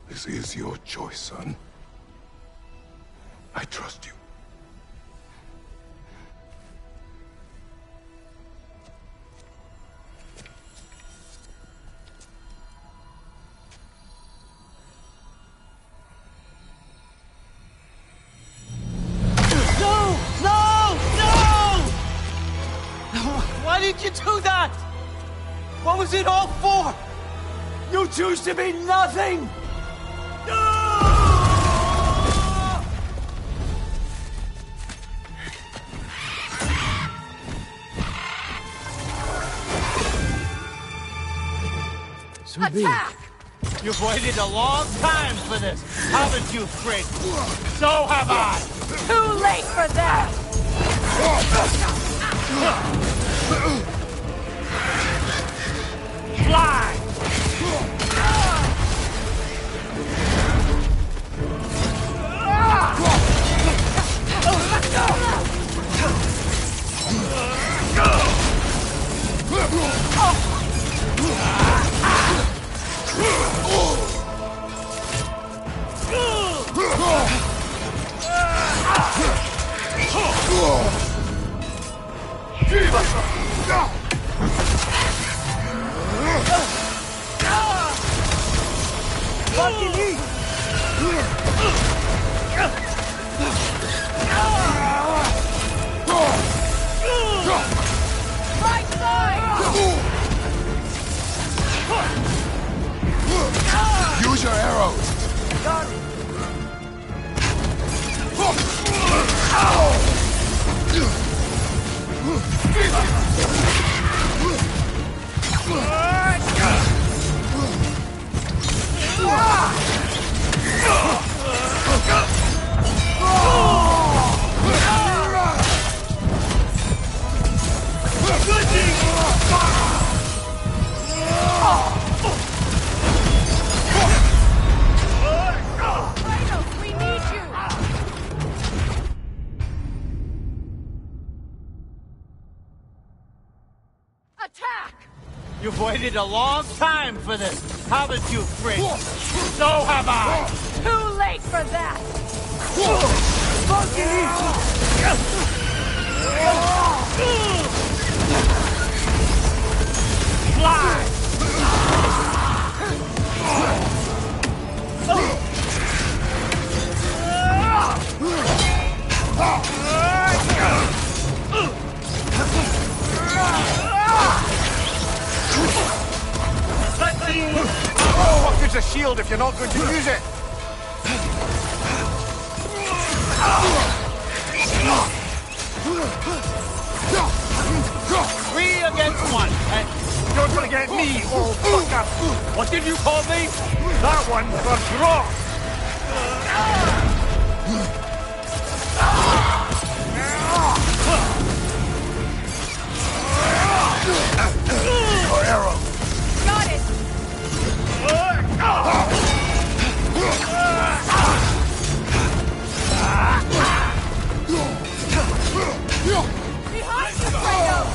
This is your choice, son. I trust you. Why did you do that? What was it all for? You choose to be nothing! Attack! You've waited a long time for this, haven't you, Frigg? So have I! Too late for that! Fly! Right side! Use your arrows. Got it. Kratos, we need you! Attack! You've waited a long time for this, haven't you, Kratos? So have I! Too late for that! Fly! What good's a shield if you're not going to use it? 3 against 1, and You're going to get me, old fucker! what did you call me? That one for draw! Your arrow. Got it! Behind you, Kratos!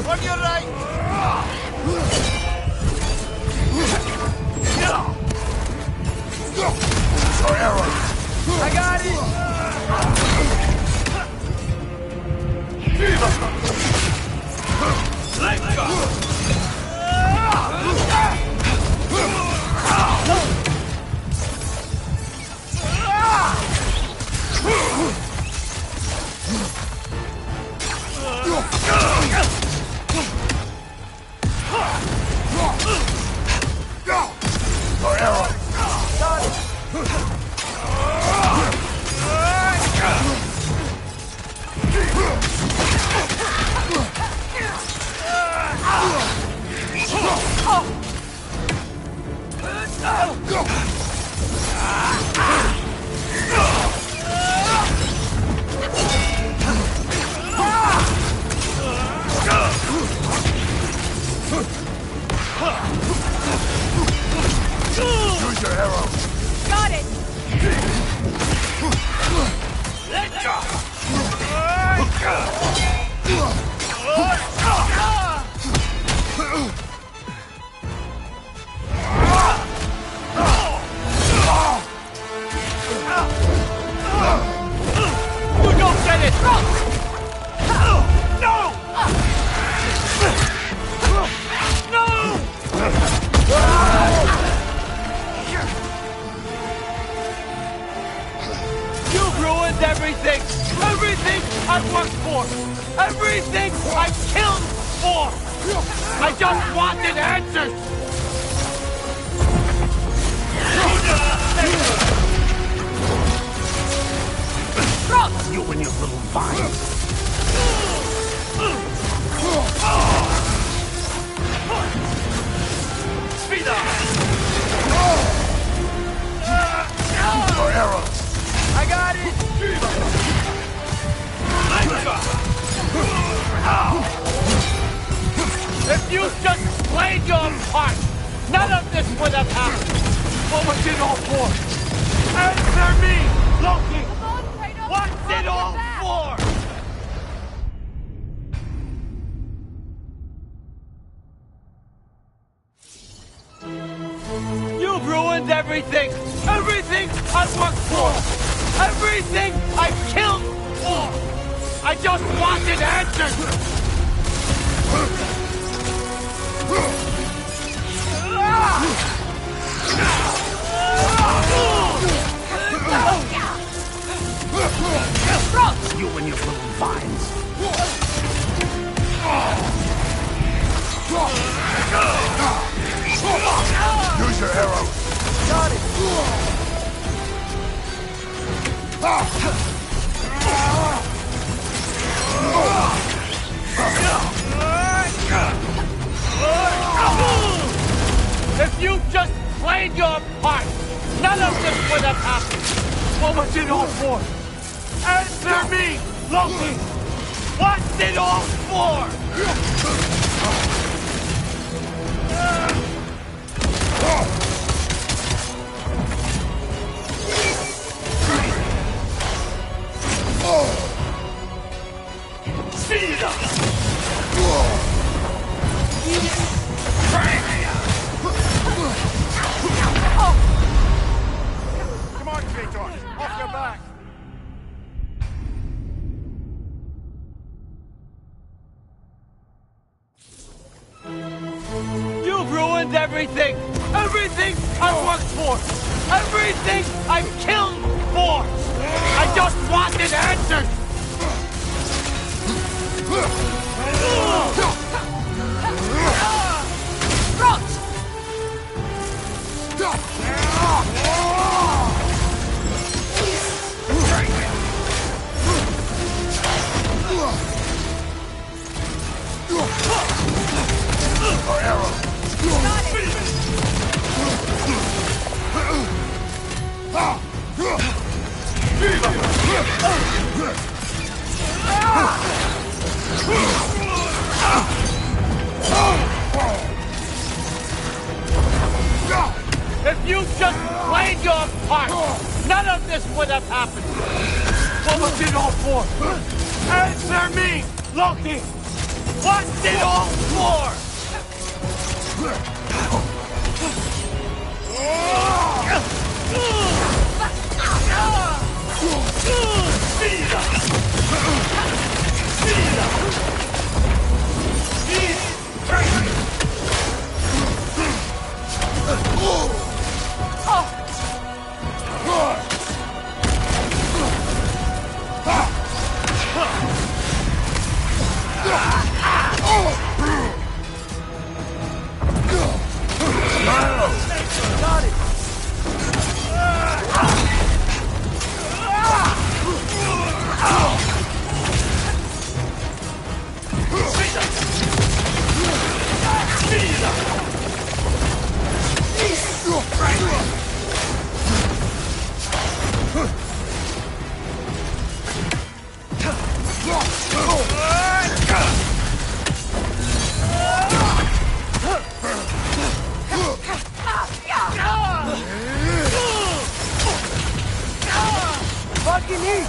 On your right! Your arrow. I got it! Let's go! Your arrow. Use your arrow. Got it! Let's go! You don't get it! No! No! You've ruined everything! Everything I've worked for! Everything I've killed for! I just wanted answers! You and your little vines! you just played your part, none of this would have happened. What was it all for? Answer me, Loki! Come on, Kratos! What's it all for? You've ruined everything! Everything I've worked for! Everything I've killed for! I just wanted answers! You and your little vines. Use your arrows. Got it. If you just played your part, none of this would have happened. What was it all for? Answer me, Loki! What's it all for? Come on, Kratos! Off your back! You've ruined everything! Everything I've worked for! Everything I've killed for! I just wanted answers! If you just played your part, none of this would have happened. What was it all for? Answer me, Loki! What's it all for? Got it. Fucking eat!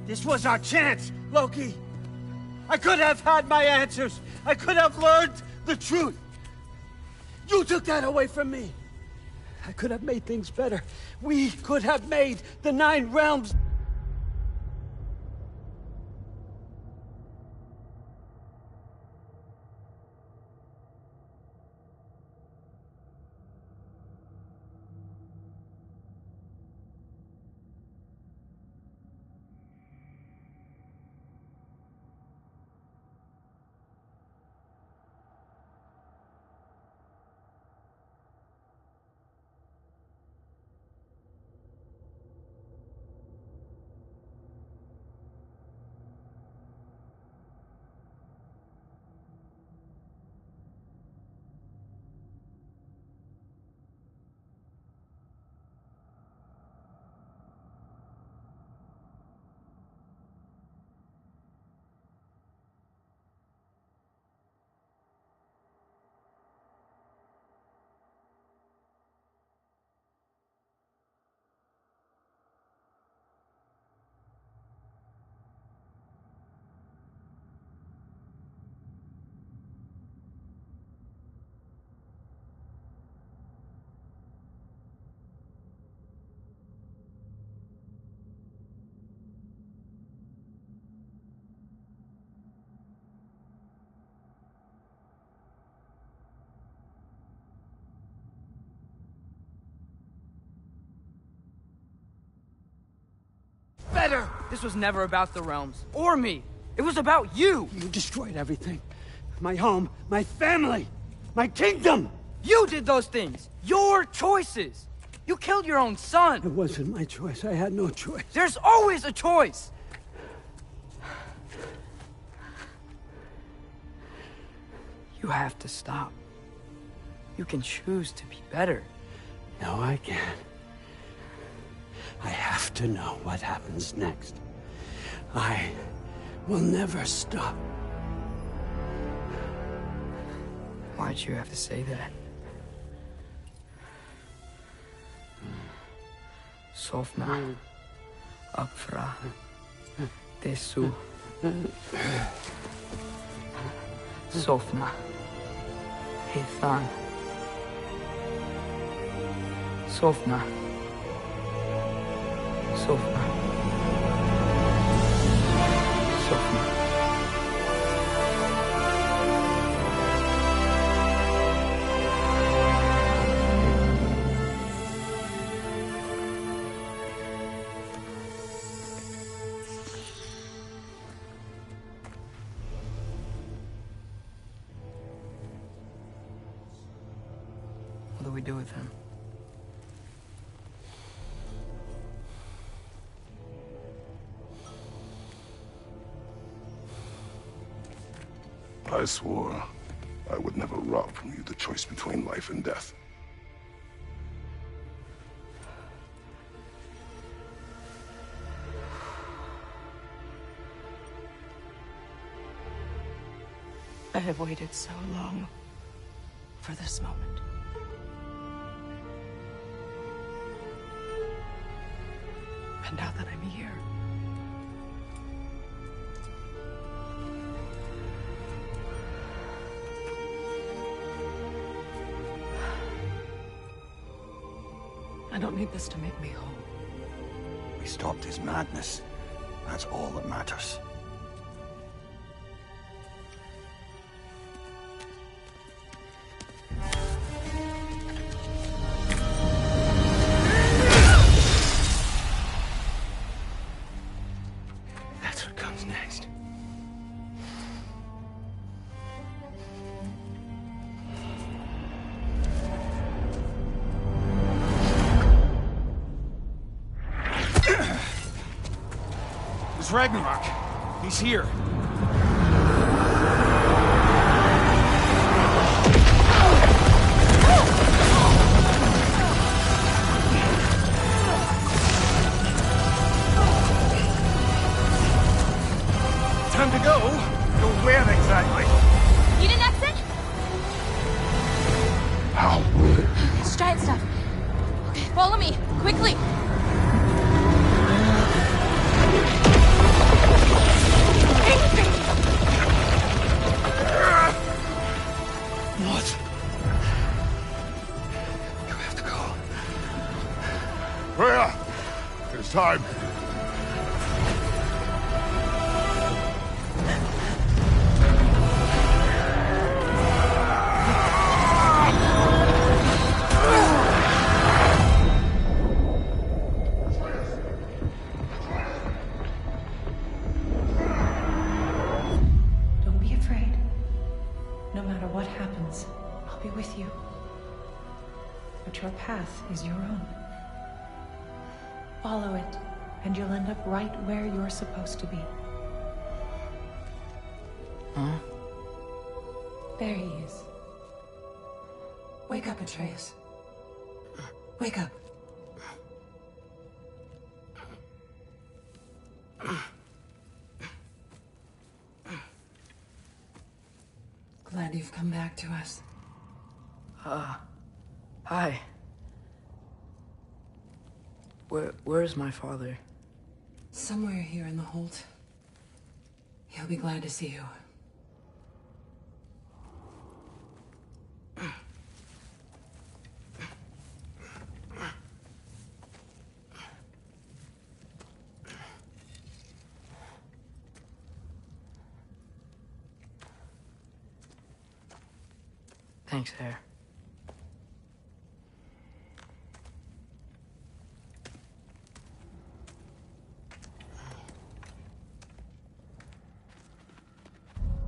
This was our chance, Loki. I could have had my answers. I could have learned the truth. You took that away from me! I could have made things better. We could have made the Nine Realms... Better! This was never about the realms, or me. It was about you! You destroyed everything. My home, my family, my kingdom! You did those things! Your choices! You killed your own son! It wasn't my choice. I had no choice. There's always a choice! You have to stop. You can choose to be better. No, I can't. I have to know what happens next. I will never stop. Why'd you have to say that? Sofna. Apfra. Desu. Sofna. Hethan. Sofna. Sofna. Sofna. What do we do with him? I swore I would never rob from you the choice between life and death. I have waited so long for this moment. And now that I'm here, I don't need this to make me whole. We stopped his madness. That's all that matters. That's what comes next. It's Ragnarok. He's here. Time to go. Go where exactly? You didn't exit? How will it be? It's giant stuff. Okay, follow me, quickly. Hey, time. Don't be afraid. No matter what happens, I'll be with you. But your path is your own. Follow it, and you'll end up right where you're supposed to be. Huh? There he is. Wake up, Atreus. Wake up. Glad you've come back to us. Hi. Where's my father? Somewhere here in the hold. He'll be glad to see you. Thanks, Hare.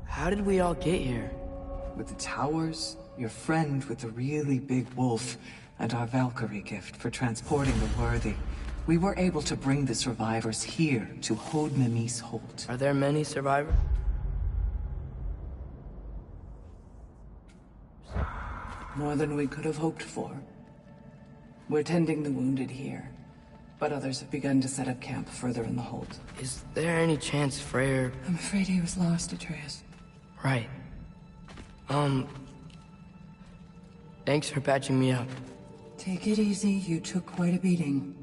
How did we all get here? With the towers, your friend with the really big wolf, and our Valkyrie gift for transporting the worthy, we were able to bring the survivors here to Hod Mimi's hold. Are there many survivors? More than we could have hoped for. We're tending the wounded here, but others have begun to set up camp further in the hold. Is there any chance Freyr... I'm afraid he was lost, Atreus. Right. Thanks for patching me up. Take it easy. You took quite a beating.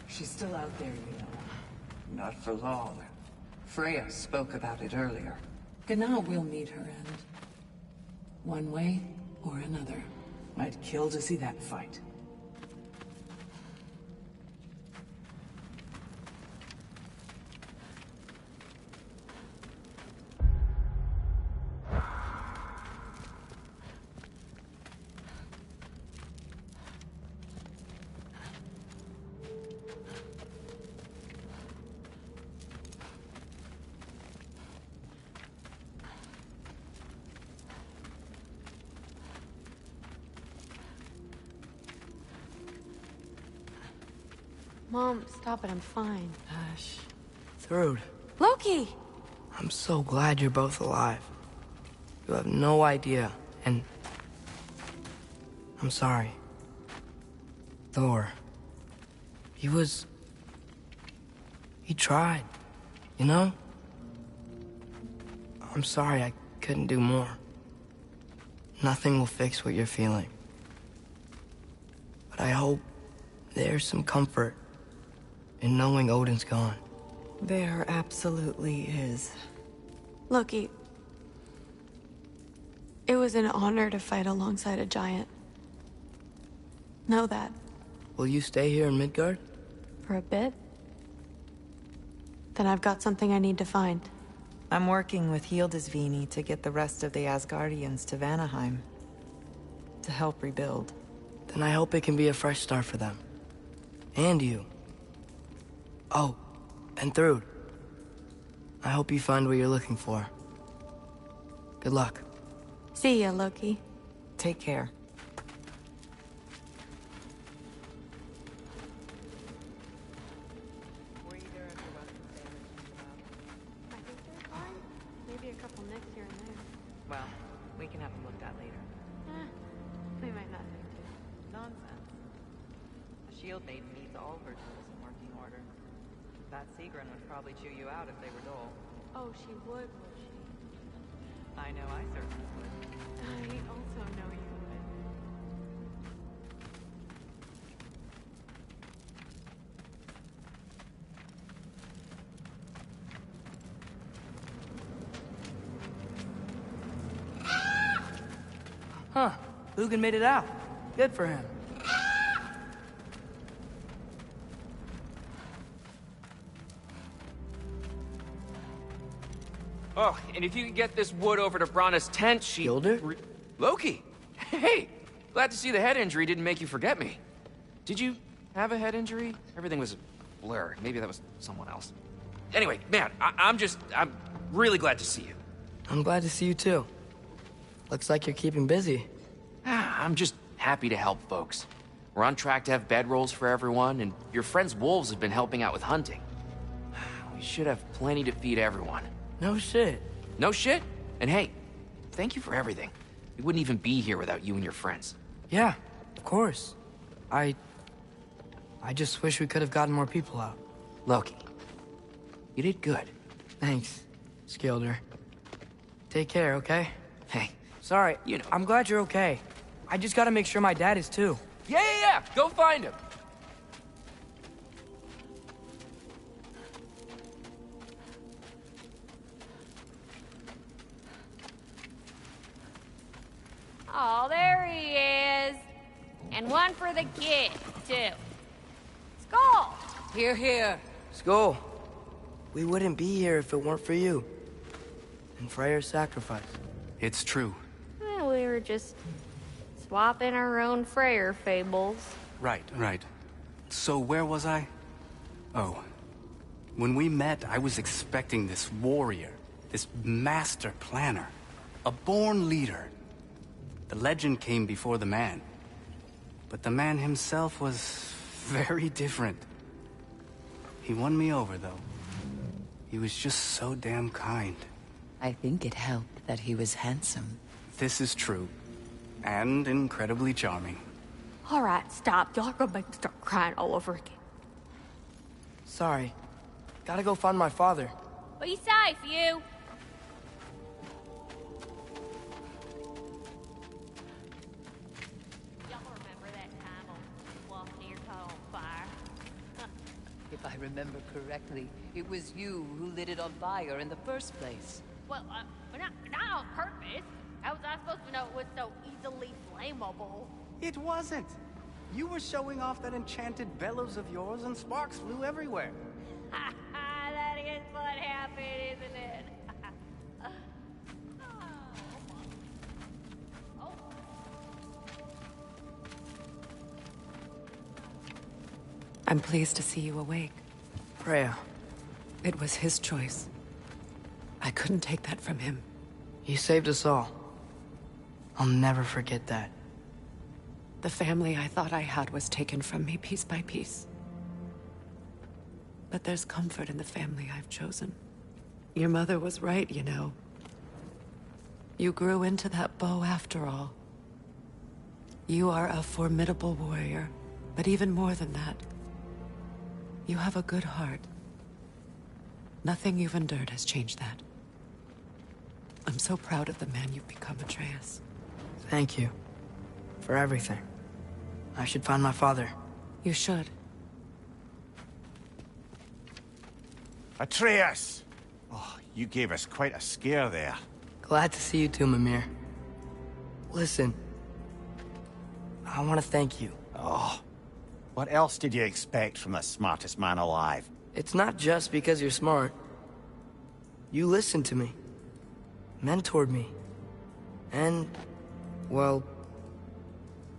She's still out there, you know. Not for long. Freya spoke about it earlier. Gná will meet her end. One way or another. I'd kill to see that fight. Mom, stop it. I'm fine. Hush. Thrud, Loki! I'm so glad you're both alive. You have no idea, and... I'm sorry. Thor. He tried, you know? I'm sorry I couldn't do more. Nothing will fix what you're feeling. But I hope there's some comfort in knowing Odin's gone. There absolutely is. Loki, it was an honor to fight alongside a giant. Know that. Will you stay here in Midgard? For a bit? Then I've got something I need to find. I'm working with Hildisvíni to get the rest of the Asgardians to Vanaheim. To help rebuild. Then I hope it can be a fresh start for them. And you. Oh, and Thrud. I hope you find what you're looking for. Good luck. See ya, Loki. Take care. Maybe a couple nicks here and there. Well, we can have them looked at later. They might not think to. Nonsense. The shield maiden needs all her tools in working order. That Sigrun would probably chew you out if they were dull. Oh, she would she? I know I certainly would. I also know you would. Huh. Lugan made it out. Good for him. And if you could get this wood over to Brana's tent, she... Gilder? Loki! Hey! Glad to see the head injury didn't make you forget me. Did you have a head injury? Everything was a blur. Maybe that was someone else. Anyway, man, I'm really glad to see you. I'm glad to see you too. Looks like you're keeping busy. I'm just happy to help folks. We're on track to have bedrolls for everyone, and your friend's wolves have been helping out with hunting. We should have plenty to feed everyone. No shit. No shit? And hey, thank you for everything. We wouldn't even be here without you and your friends. Yeah, of course. I just wish we could have gotten more people out. Loki, you did good. Thanks, Skilder. Take care, okay? Hey. Sorry, you know. I'm glad you're okay. I just gotta make sure my dad is too. Yeah. Go find him. Oh, there he is. And one for the kid, too. Skull! Here, here. Skull. We wouldn't be here if it weren't for you. And Freyr's sacrifice. It's true. Well, we were just swapping our own Freyr fables. Right. So where was I? Oh. When we met, I was expecting this warrior, this master planner, a born leader. The legend came before the man. But the man himself was very different. He won me over, though. He was just so damn kind. I think it helped that he was handsome. This is true. And incredibly charming. All right, stop. Y'all are gonna make me start crying all over again. Sorry. Gotta go find my father. Be safe, you. Y'all remember that time on Bluff near caught on fire? If I remember correctly, it was you who lit it on fire in the first place. Well, not on purpose. How was I supposed to know it was so easily flammable? It wasn't. You were showing off that enchanted bellows of yours and sparks flew everywhere. That is what happened, isn't it? I'm pleased to see you awake. Freya. It was his choice. I couldn't take that from him. He saved us all. I'll never forget that. The family I thought I had was taken from me piece by piece. But there's comfort in the family I've chosen. Your mother was right, you know. You grew into that bow after all. You are a formidable warrior, but even more than that, you have a good heart. Nothing you've endured has changed that. I'm so proud of the man you've become, Atreus. Thank you. For everything. I should find my father. You should. Atreus! Oh, you gave us quite a scare there. Glad to see you too, Mimir. Listen. I want to thank you. Oh. What else did you expect from the smartest man alive? It's not just because you're smart. You listened to me. Mentored me. And, well,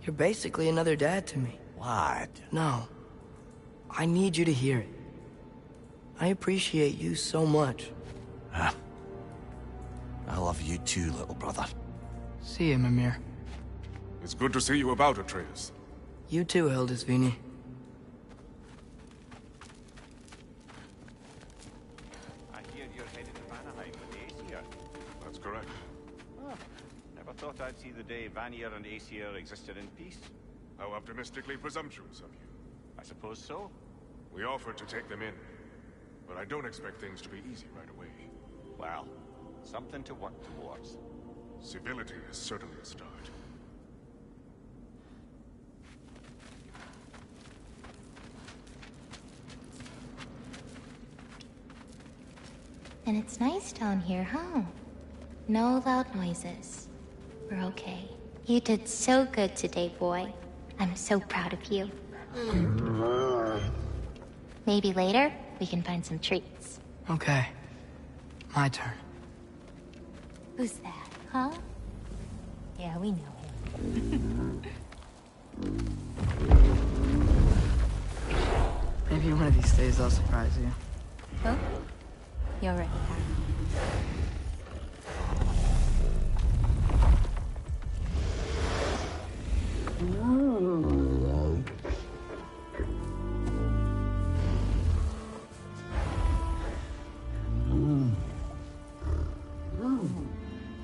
you're basically another dad to me. What? No. I need you to hear it. I appreciate you so much. Huh. I love you too, little brother. See you, Mimir. It's good to see you about, Atreus. You too, Hildisvini. I hear you're headed to Vanaheim with the Aesir. That's correct. Oh, never thought I'd see the day Vanir and Aesir existed in peace. How optimistically presumptuous of you. I suppose so. We offered to take them in, but I don't expect things to be easy right away. Well, something to work towards. Civility is certainly a start. And it's nice down here, huh? No loud noises. We're okay. You did so good today, boy. I'm so proud of you. Maybe later, we can find some treats. Okay. My turn. Who's that, huh? Yeah, we know him. Maybe one of these days I'll surprise you. Oh? You already have.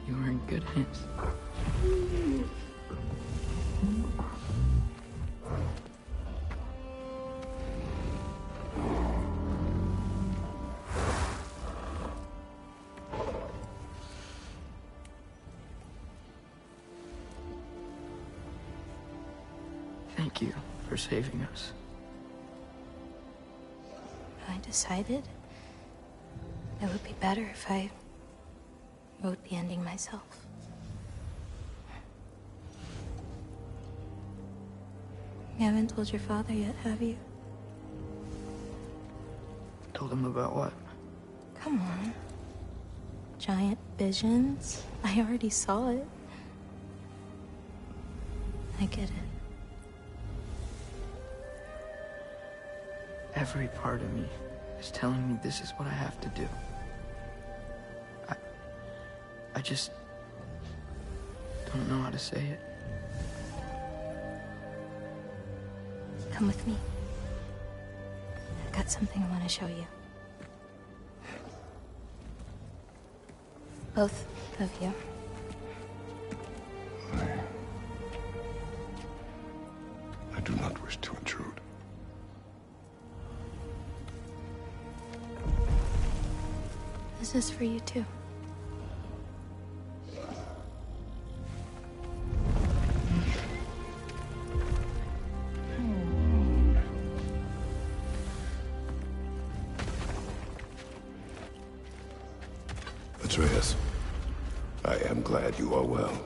You were in good hands. Thank you for saving us. I decided it would be better if I wrote the ending myself. You haven't told your father yet, have you? Told him about what? Come on. Giant visions? I already saw it. I get it. Every part of me is telling me this is what I have to do. I just don't know how to say it. Come with me. I've got something I want to show you. Both of you. I do not wish to intrude. This is for you too. Atreus, I am glad you are well.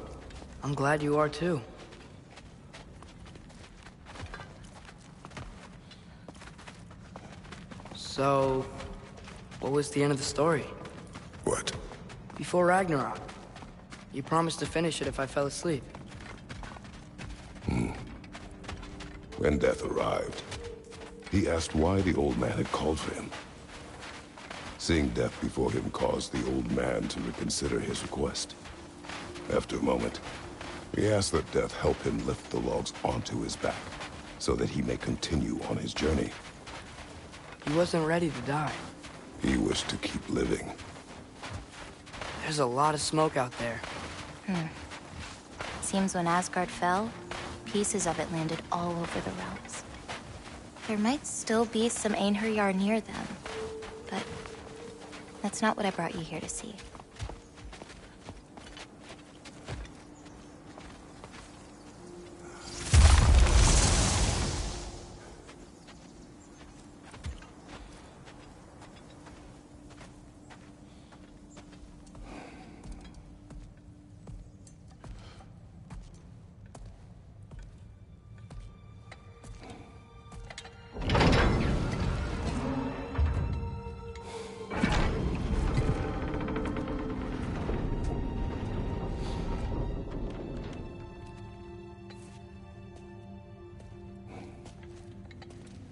I'm glad you are too. So, what was the end of the story? What? Before Ragnarok. You promised to finish it if I fell asleep. When death arrived, he asked why the old man had called for him. Seeing death before him caused the old man to reconsider his request. After a moment, he asked that death help him lift the logs onto his back, so that he may continue on his journey. He wasn't ready to die. He wished to keep living. There's a lot of smoke out there. Seems when Asgard fell, pieces of it landed all over the realms. There might still be some Einherjar near them, but that's not what I brought you here to see.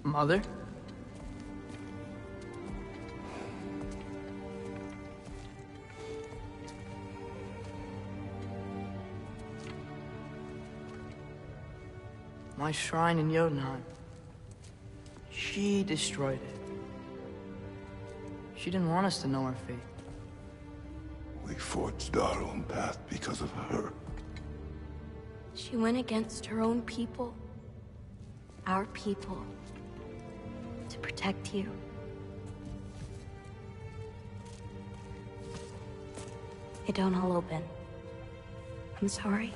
Mother? My shrine in Jotunheim. She destroyed it. She didn't want us to know our fate. We forged our own path because of her. She went against her own people. Our people. To protect you. It don't all open. I'm sorry.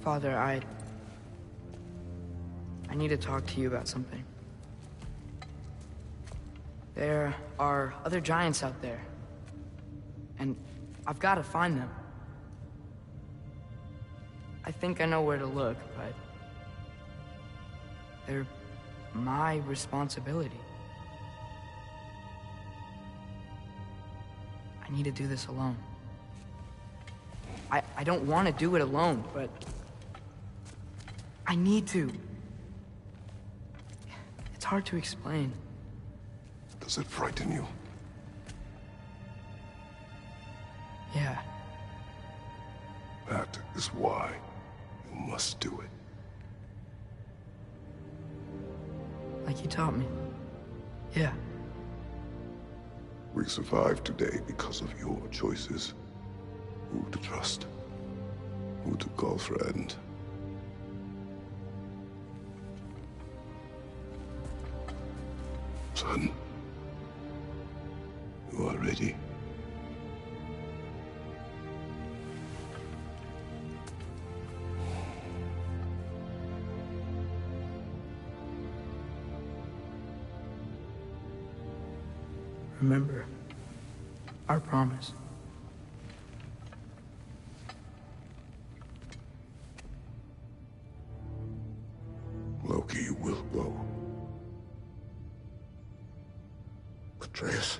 Father, I need to talk to you about something. There are other giants out there. And I've got to find them. I think I know where to look, but they're my responsibility. I need to do this alone. I don't want to do it alone, but I need to. It's hard to explain. Does it frighten you? Yeah. That is why you must do it. Like you taught me. Yeah. We survived today because of your choices. Who to trust, who to call friend. Son, you are ready. Remember our promise. Loki will go. Atreus.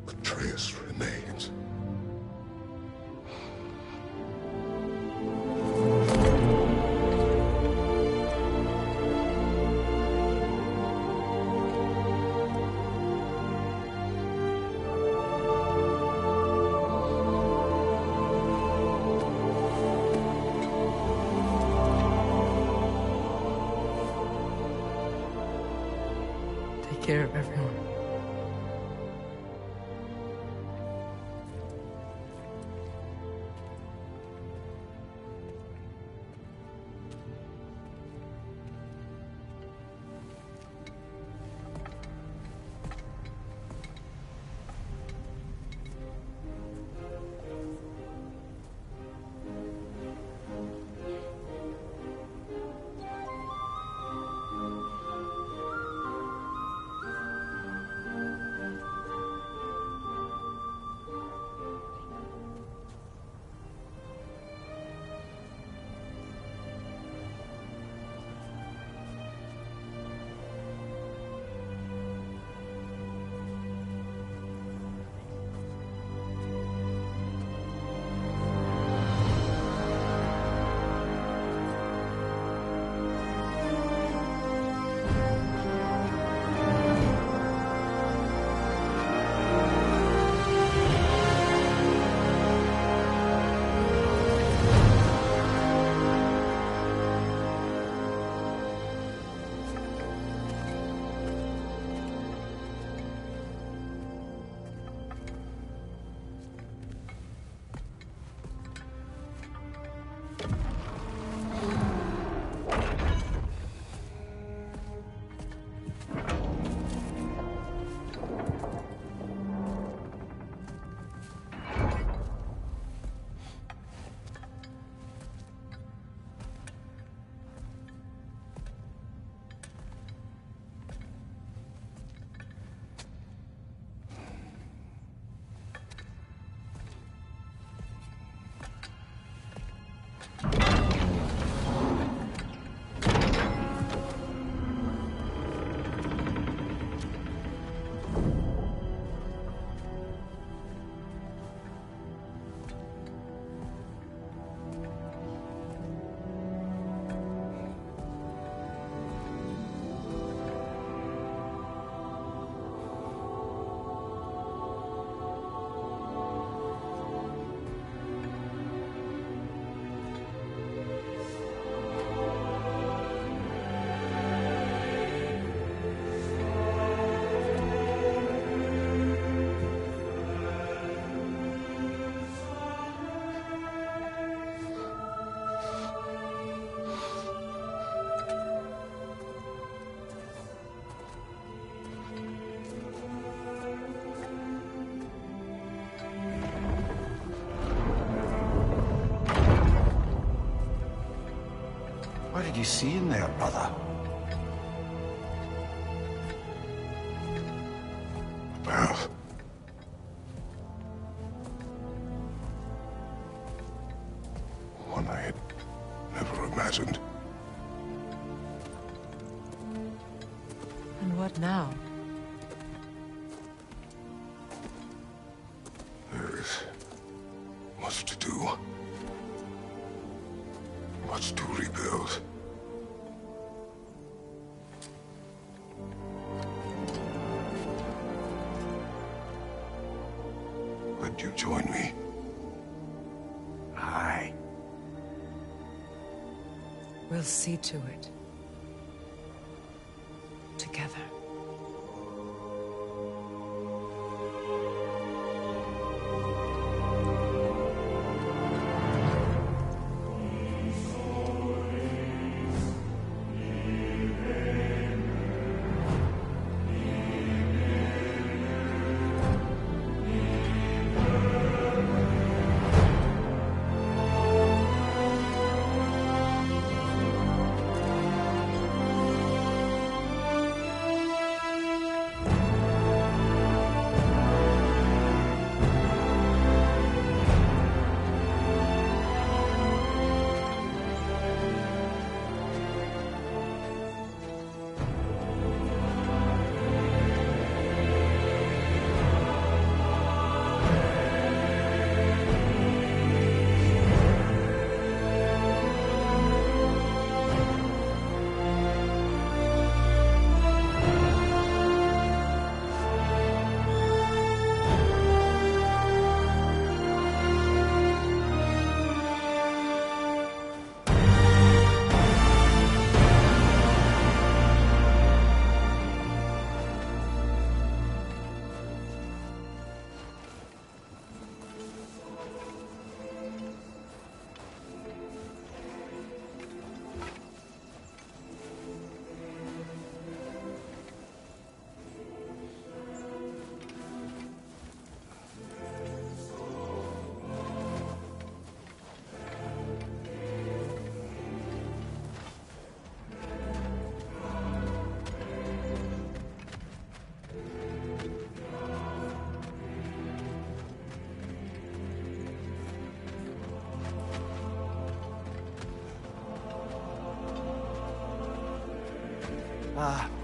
Atreus remains. Take care of everyone. What did you see in there, brother? Path. one I had never imagined. And what now? There is much to do. Much to rebuild. Would you join me? Aye. We'll see to it. Together.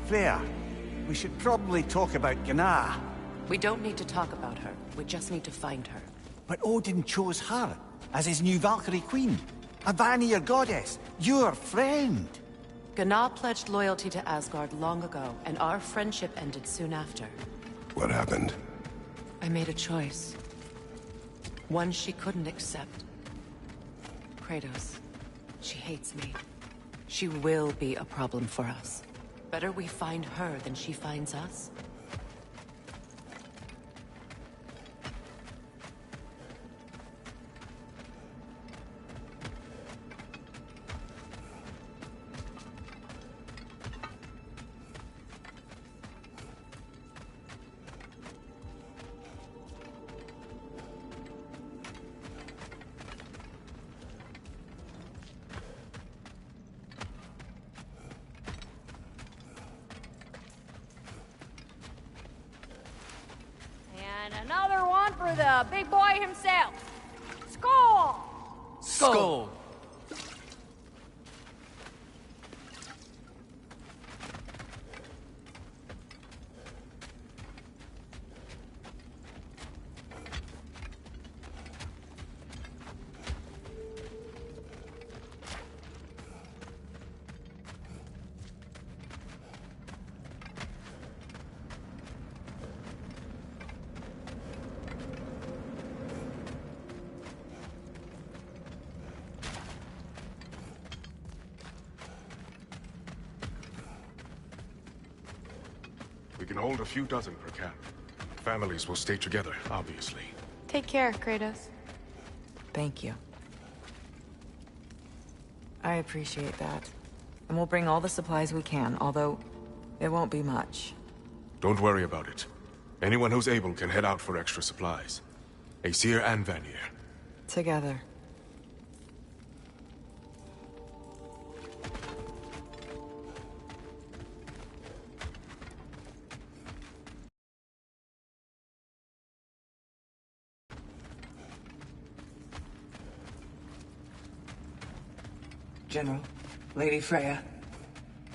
Freya, we should probably talk about Gná. We don't need to talk about her. We just need to find her. But Odin chose her as his new Valkyrie queen. A Vanir goddess, your friend. Gná pledged loyalty to Asgard long ago, and our friendship ended soon after. What happened? I made a choice. One she couldn't accept. Kratos. She hates me. She will be a problem for us. Better we find her than she finds us. And another one for the big boy himself. Skull! Skull! We can hold a few dozen per camp. Families will stay together, obviously. Take care, Kratos. Thank you. I appreciate that. And we'll bring all the supplies we can, although it won't be much. Don't worry about it. Anyone who's able can head out for extra supplies. Aesir and Vanir. Together. General, Lady Freya,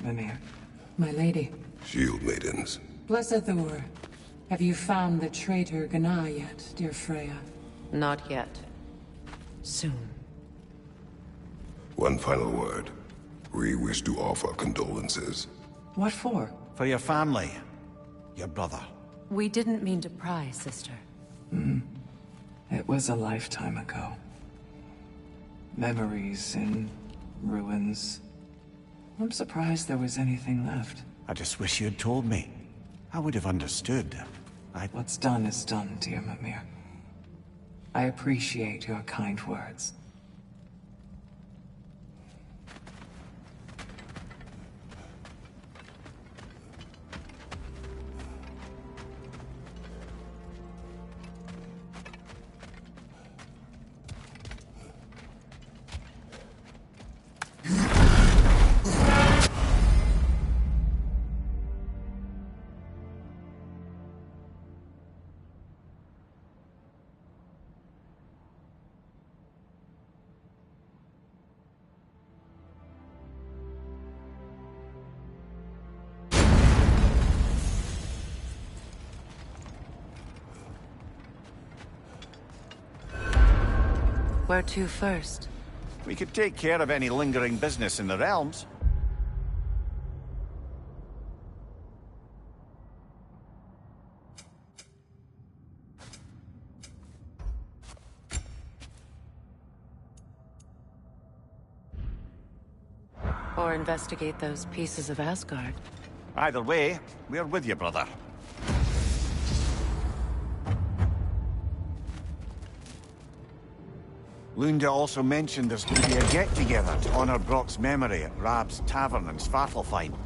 Mimir. My lady. Shield maidens. Blessathur, have you found the traitor Gná yet, dear Freya? Not yet. Soon. One final word. We wish to offer condolences. What for? For your family. Your brother. We didn't mean to pry, sister. It was a lifetime ago. Memories in ruins. I'm surprised there was anything left. I just wish you had told me. I would have understood. What's done is done, dear Mimir. I appreciate your kind words. Where to first? We could take care of any lingering business in the realms. Or investigate those pieces of Asgard. Either way, we're with you, brother. Lunda also mentioned there's going to be a get-together to honor Brock's memory at Rab's Tavern in Svartalfheim.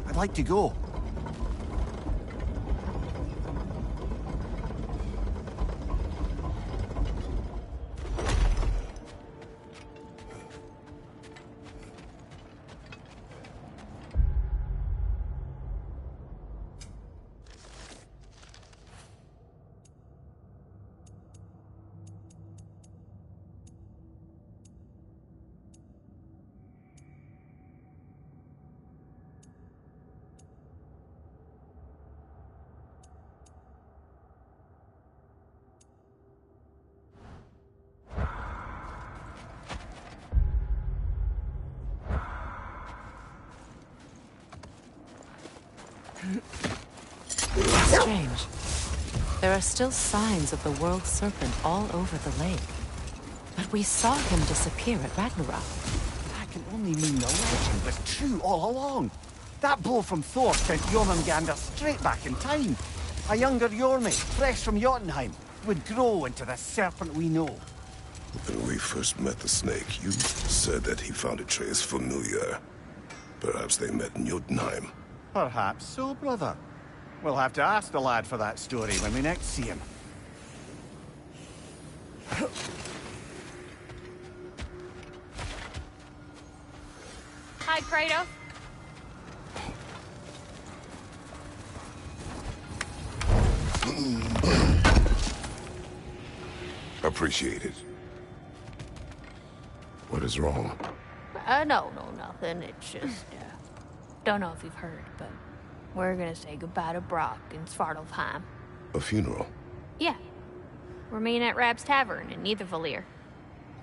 I'd like to go. Strange. There are still signs of the World Serpent all over the lake. But we saw him disappear at Ragnarok. That can only mean the legend was true all along. That blow from Thor sent Jormungandr straight back in time. A younger Jormi, fresh from Jotunheim, would grow into the serpent we know. When we first met the snake, you said that he found Atreus familiar. Perhaps they met in Jotunheim. Perhaps so, brother. We'll have to ask the lad for that story when we next see him. Hi, Kratos. Appreciate it. What is wrong? No, nothing. It's just, don't know if you've heard, but we're gonna say goodbye to Brock in Svartalfheim. A funeral? Yeah. We're meeting at Rab's Tavern in Nidavellir.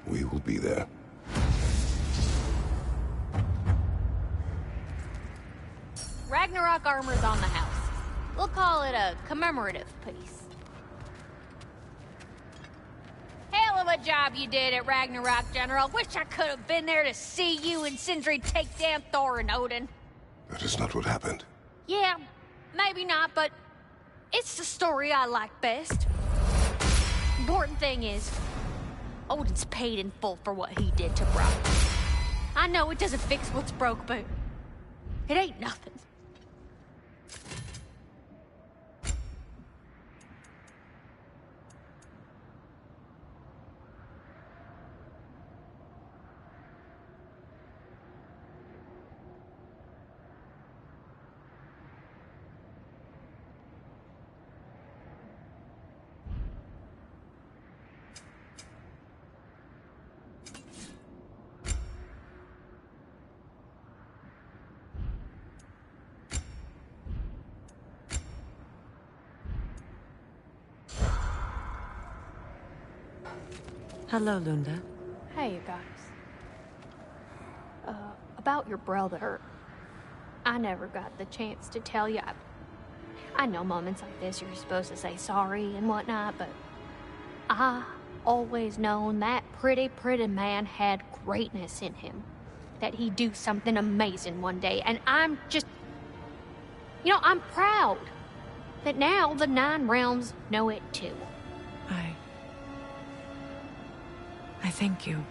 We will be there. Ragnarok armor's on the house. We'll call it a commemorative piece. Hell of a job you did at Ragnarok, General. Wish I could have been there to see you and Sindri take down Thor and Odin. That is not what happened. Yeah, maybe not, but it's the story I like best. Important thing is, Odin's paid in full for what he did to Brock. I know it doesn't fix what's broke, but it ain't nothing. Hello, Lunda. Hey, you guys. About your brother. I never got the chance to tell you. I know moments like this you're supposed to say sorry and whatnot, but I always known that pretty man had greatness in him. That he'd do something amazing one day, and I'm just... You know, I'm proud that now the Nine Realms know it too. I thank you.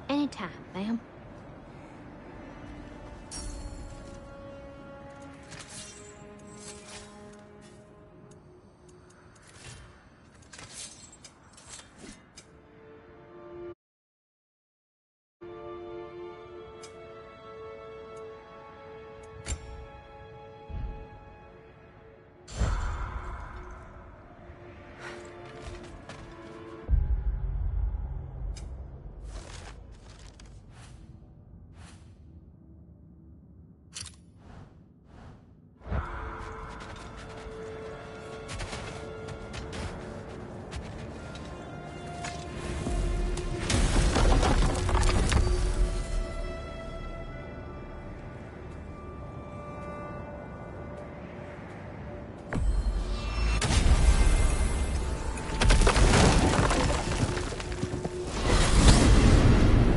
Anytime, ma'am.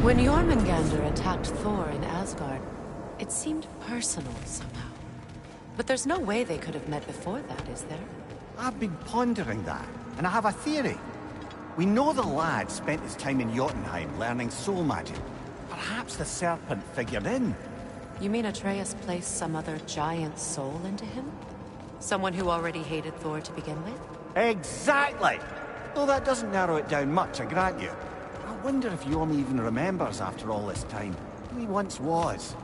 When Jormungandr attacked Thor in Asgard, it seemed personal somehow. But there's no way they could have met before that, is there? I've been pondering that, and I have a theory. We know the lad spent his time in Jotunheim learning soul magic. Perhaps the serpent figured in. You mean Atreus placed some other giant soul into him? Someone who already hated Thor to begin with? Exactly! Though that doesn't narrow it down much, I grant you. I wonder if Yorm even remembers after all this time who he once was.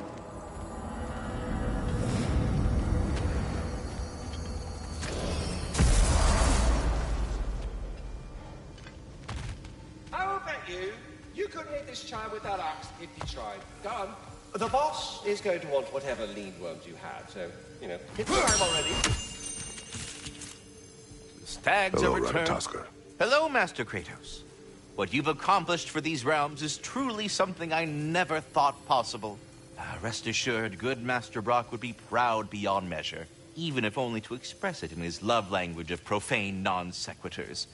I'll bet you couldn't hit this child with that axe if you tried. Done. The boss is going to want whatever lean worms you had, so, you know, hit the time already. The stags Hello, are returned. Ratatoskr. Hello, Master Kratos. What you've accomplished for these realms is truly something I never thought possible. Rest assured, good Master Brock would be proud beyond measure, even if only to express it in his love language of profane non-sequiturs.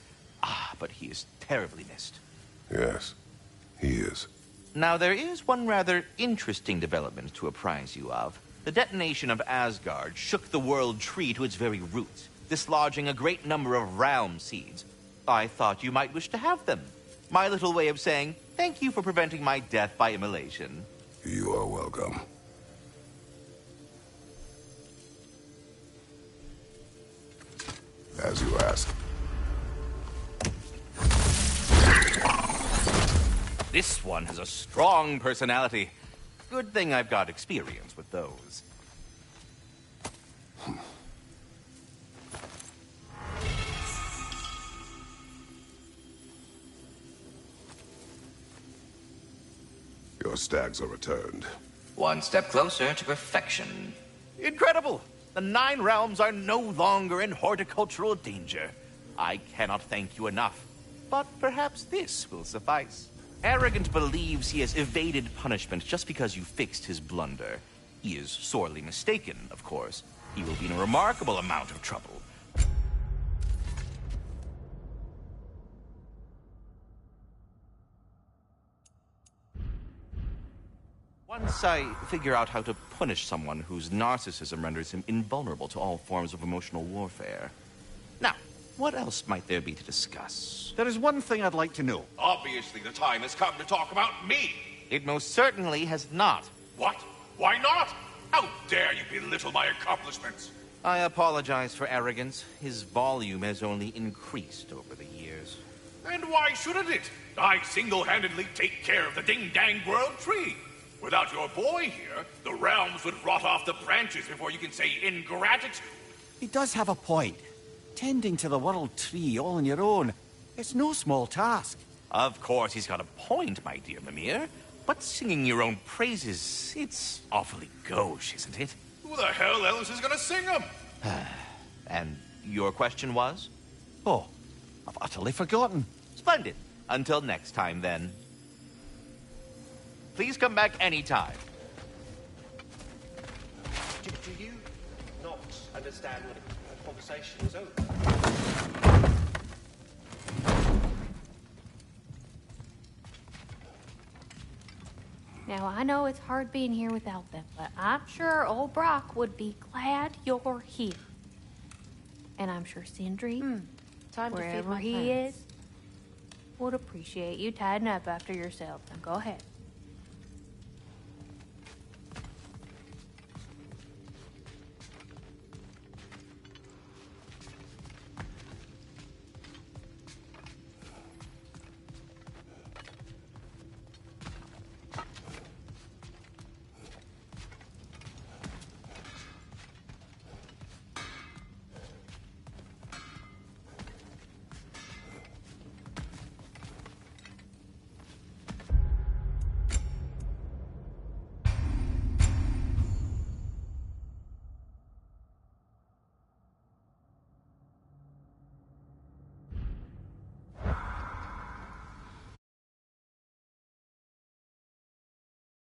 But he is terribly missed. Yes, he is. Now, there is one rather interesting development to apprise you of. The detonation of Asgard shook the World Tree to its very roots, dislodging a great number of realm seeds. I thought you might wish to have them. My little way of saying, thank you for preventing my death by immolation. You are welcome. As you ask. This one has a strong personality. Good thing I've got experience with those. Your stags are returned. One step closer to perfection. Incredible! The Nine Realms are no longer in horticultural danger. I cannot thank you enough. But perhaps this will suffice. Arrogant believes he has evaded punishment just because you fixed his blunder. He is sorely mistaken, of course. He will be in a remarkable amount of trouble. Once I figure out how to punish someone whose narcissism renders him invulnerable to all forms of emotional warfare. Now, what else might there be to discuss? There is one thing I'd like to know. Obviously, the time has come to talk about me. It most certainly has not. What? Why not? How dare you belittle my accomplishments? I apologize for arrogance. His volume has only increased over the years. And why shouldn't it? I single-handedly take care of the ding-dang World Tree. Without your boy here, the realms would rot off the branches before you can say ingratitude. He does have a point. Tending to the World Tree all on your own, it's no small task. Of course he's got a point, my dear Mimir. But singing your own praises, it's awfully gauche, isn't it? Who the hell else is gonna sing them? And your question was? Oh, I've utterly forgotten. Splendid. Until next time, then. Please come back anytime. Do you not understand what a conversation is over? Now, I know it's hard being here without them, but I'm sure old Brock would be glad you're here. And I'm sure Sindri, Time to feed wherever my he plants. is, would appreciate you tidying up after yourself. Now go ahead.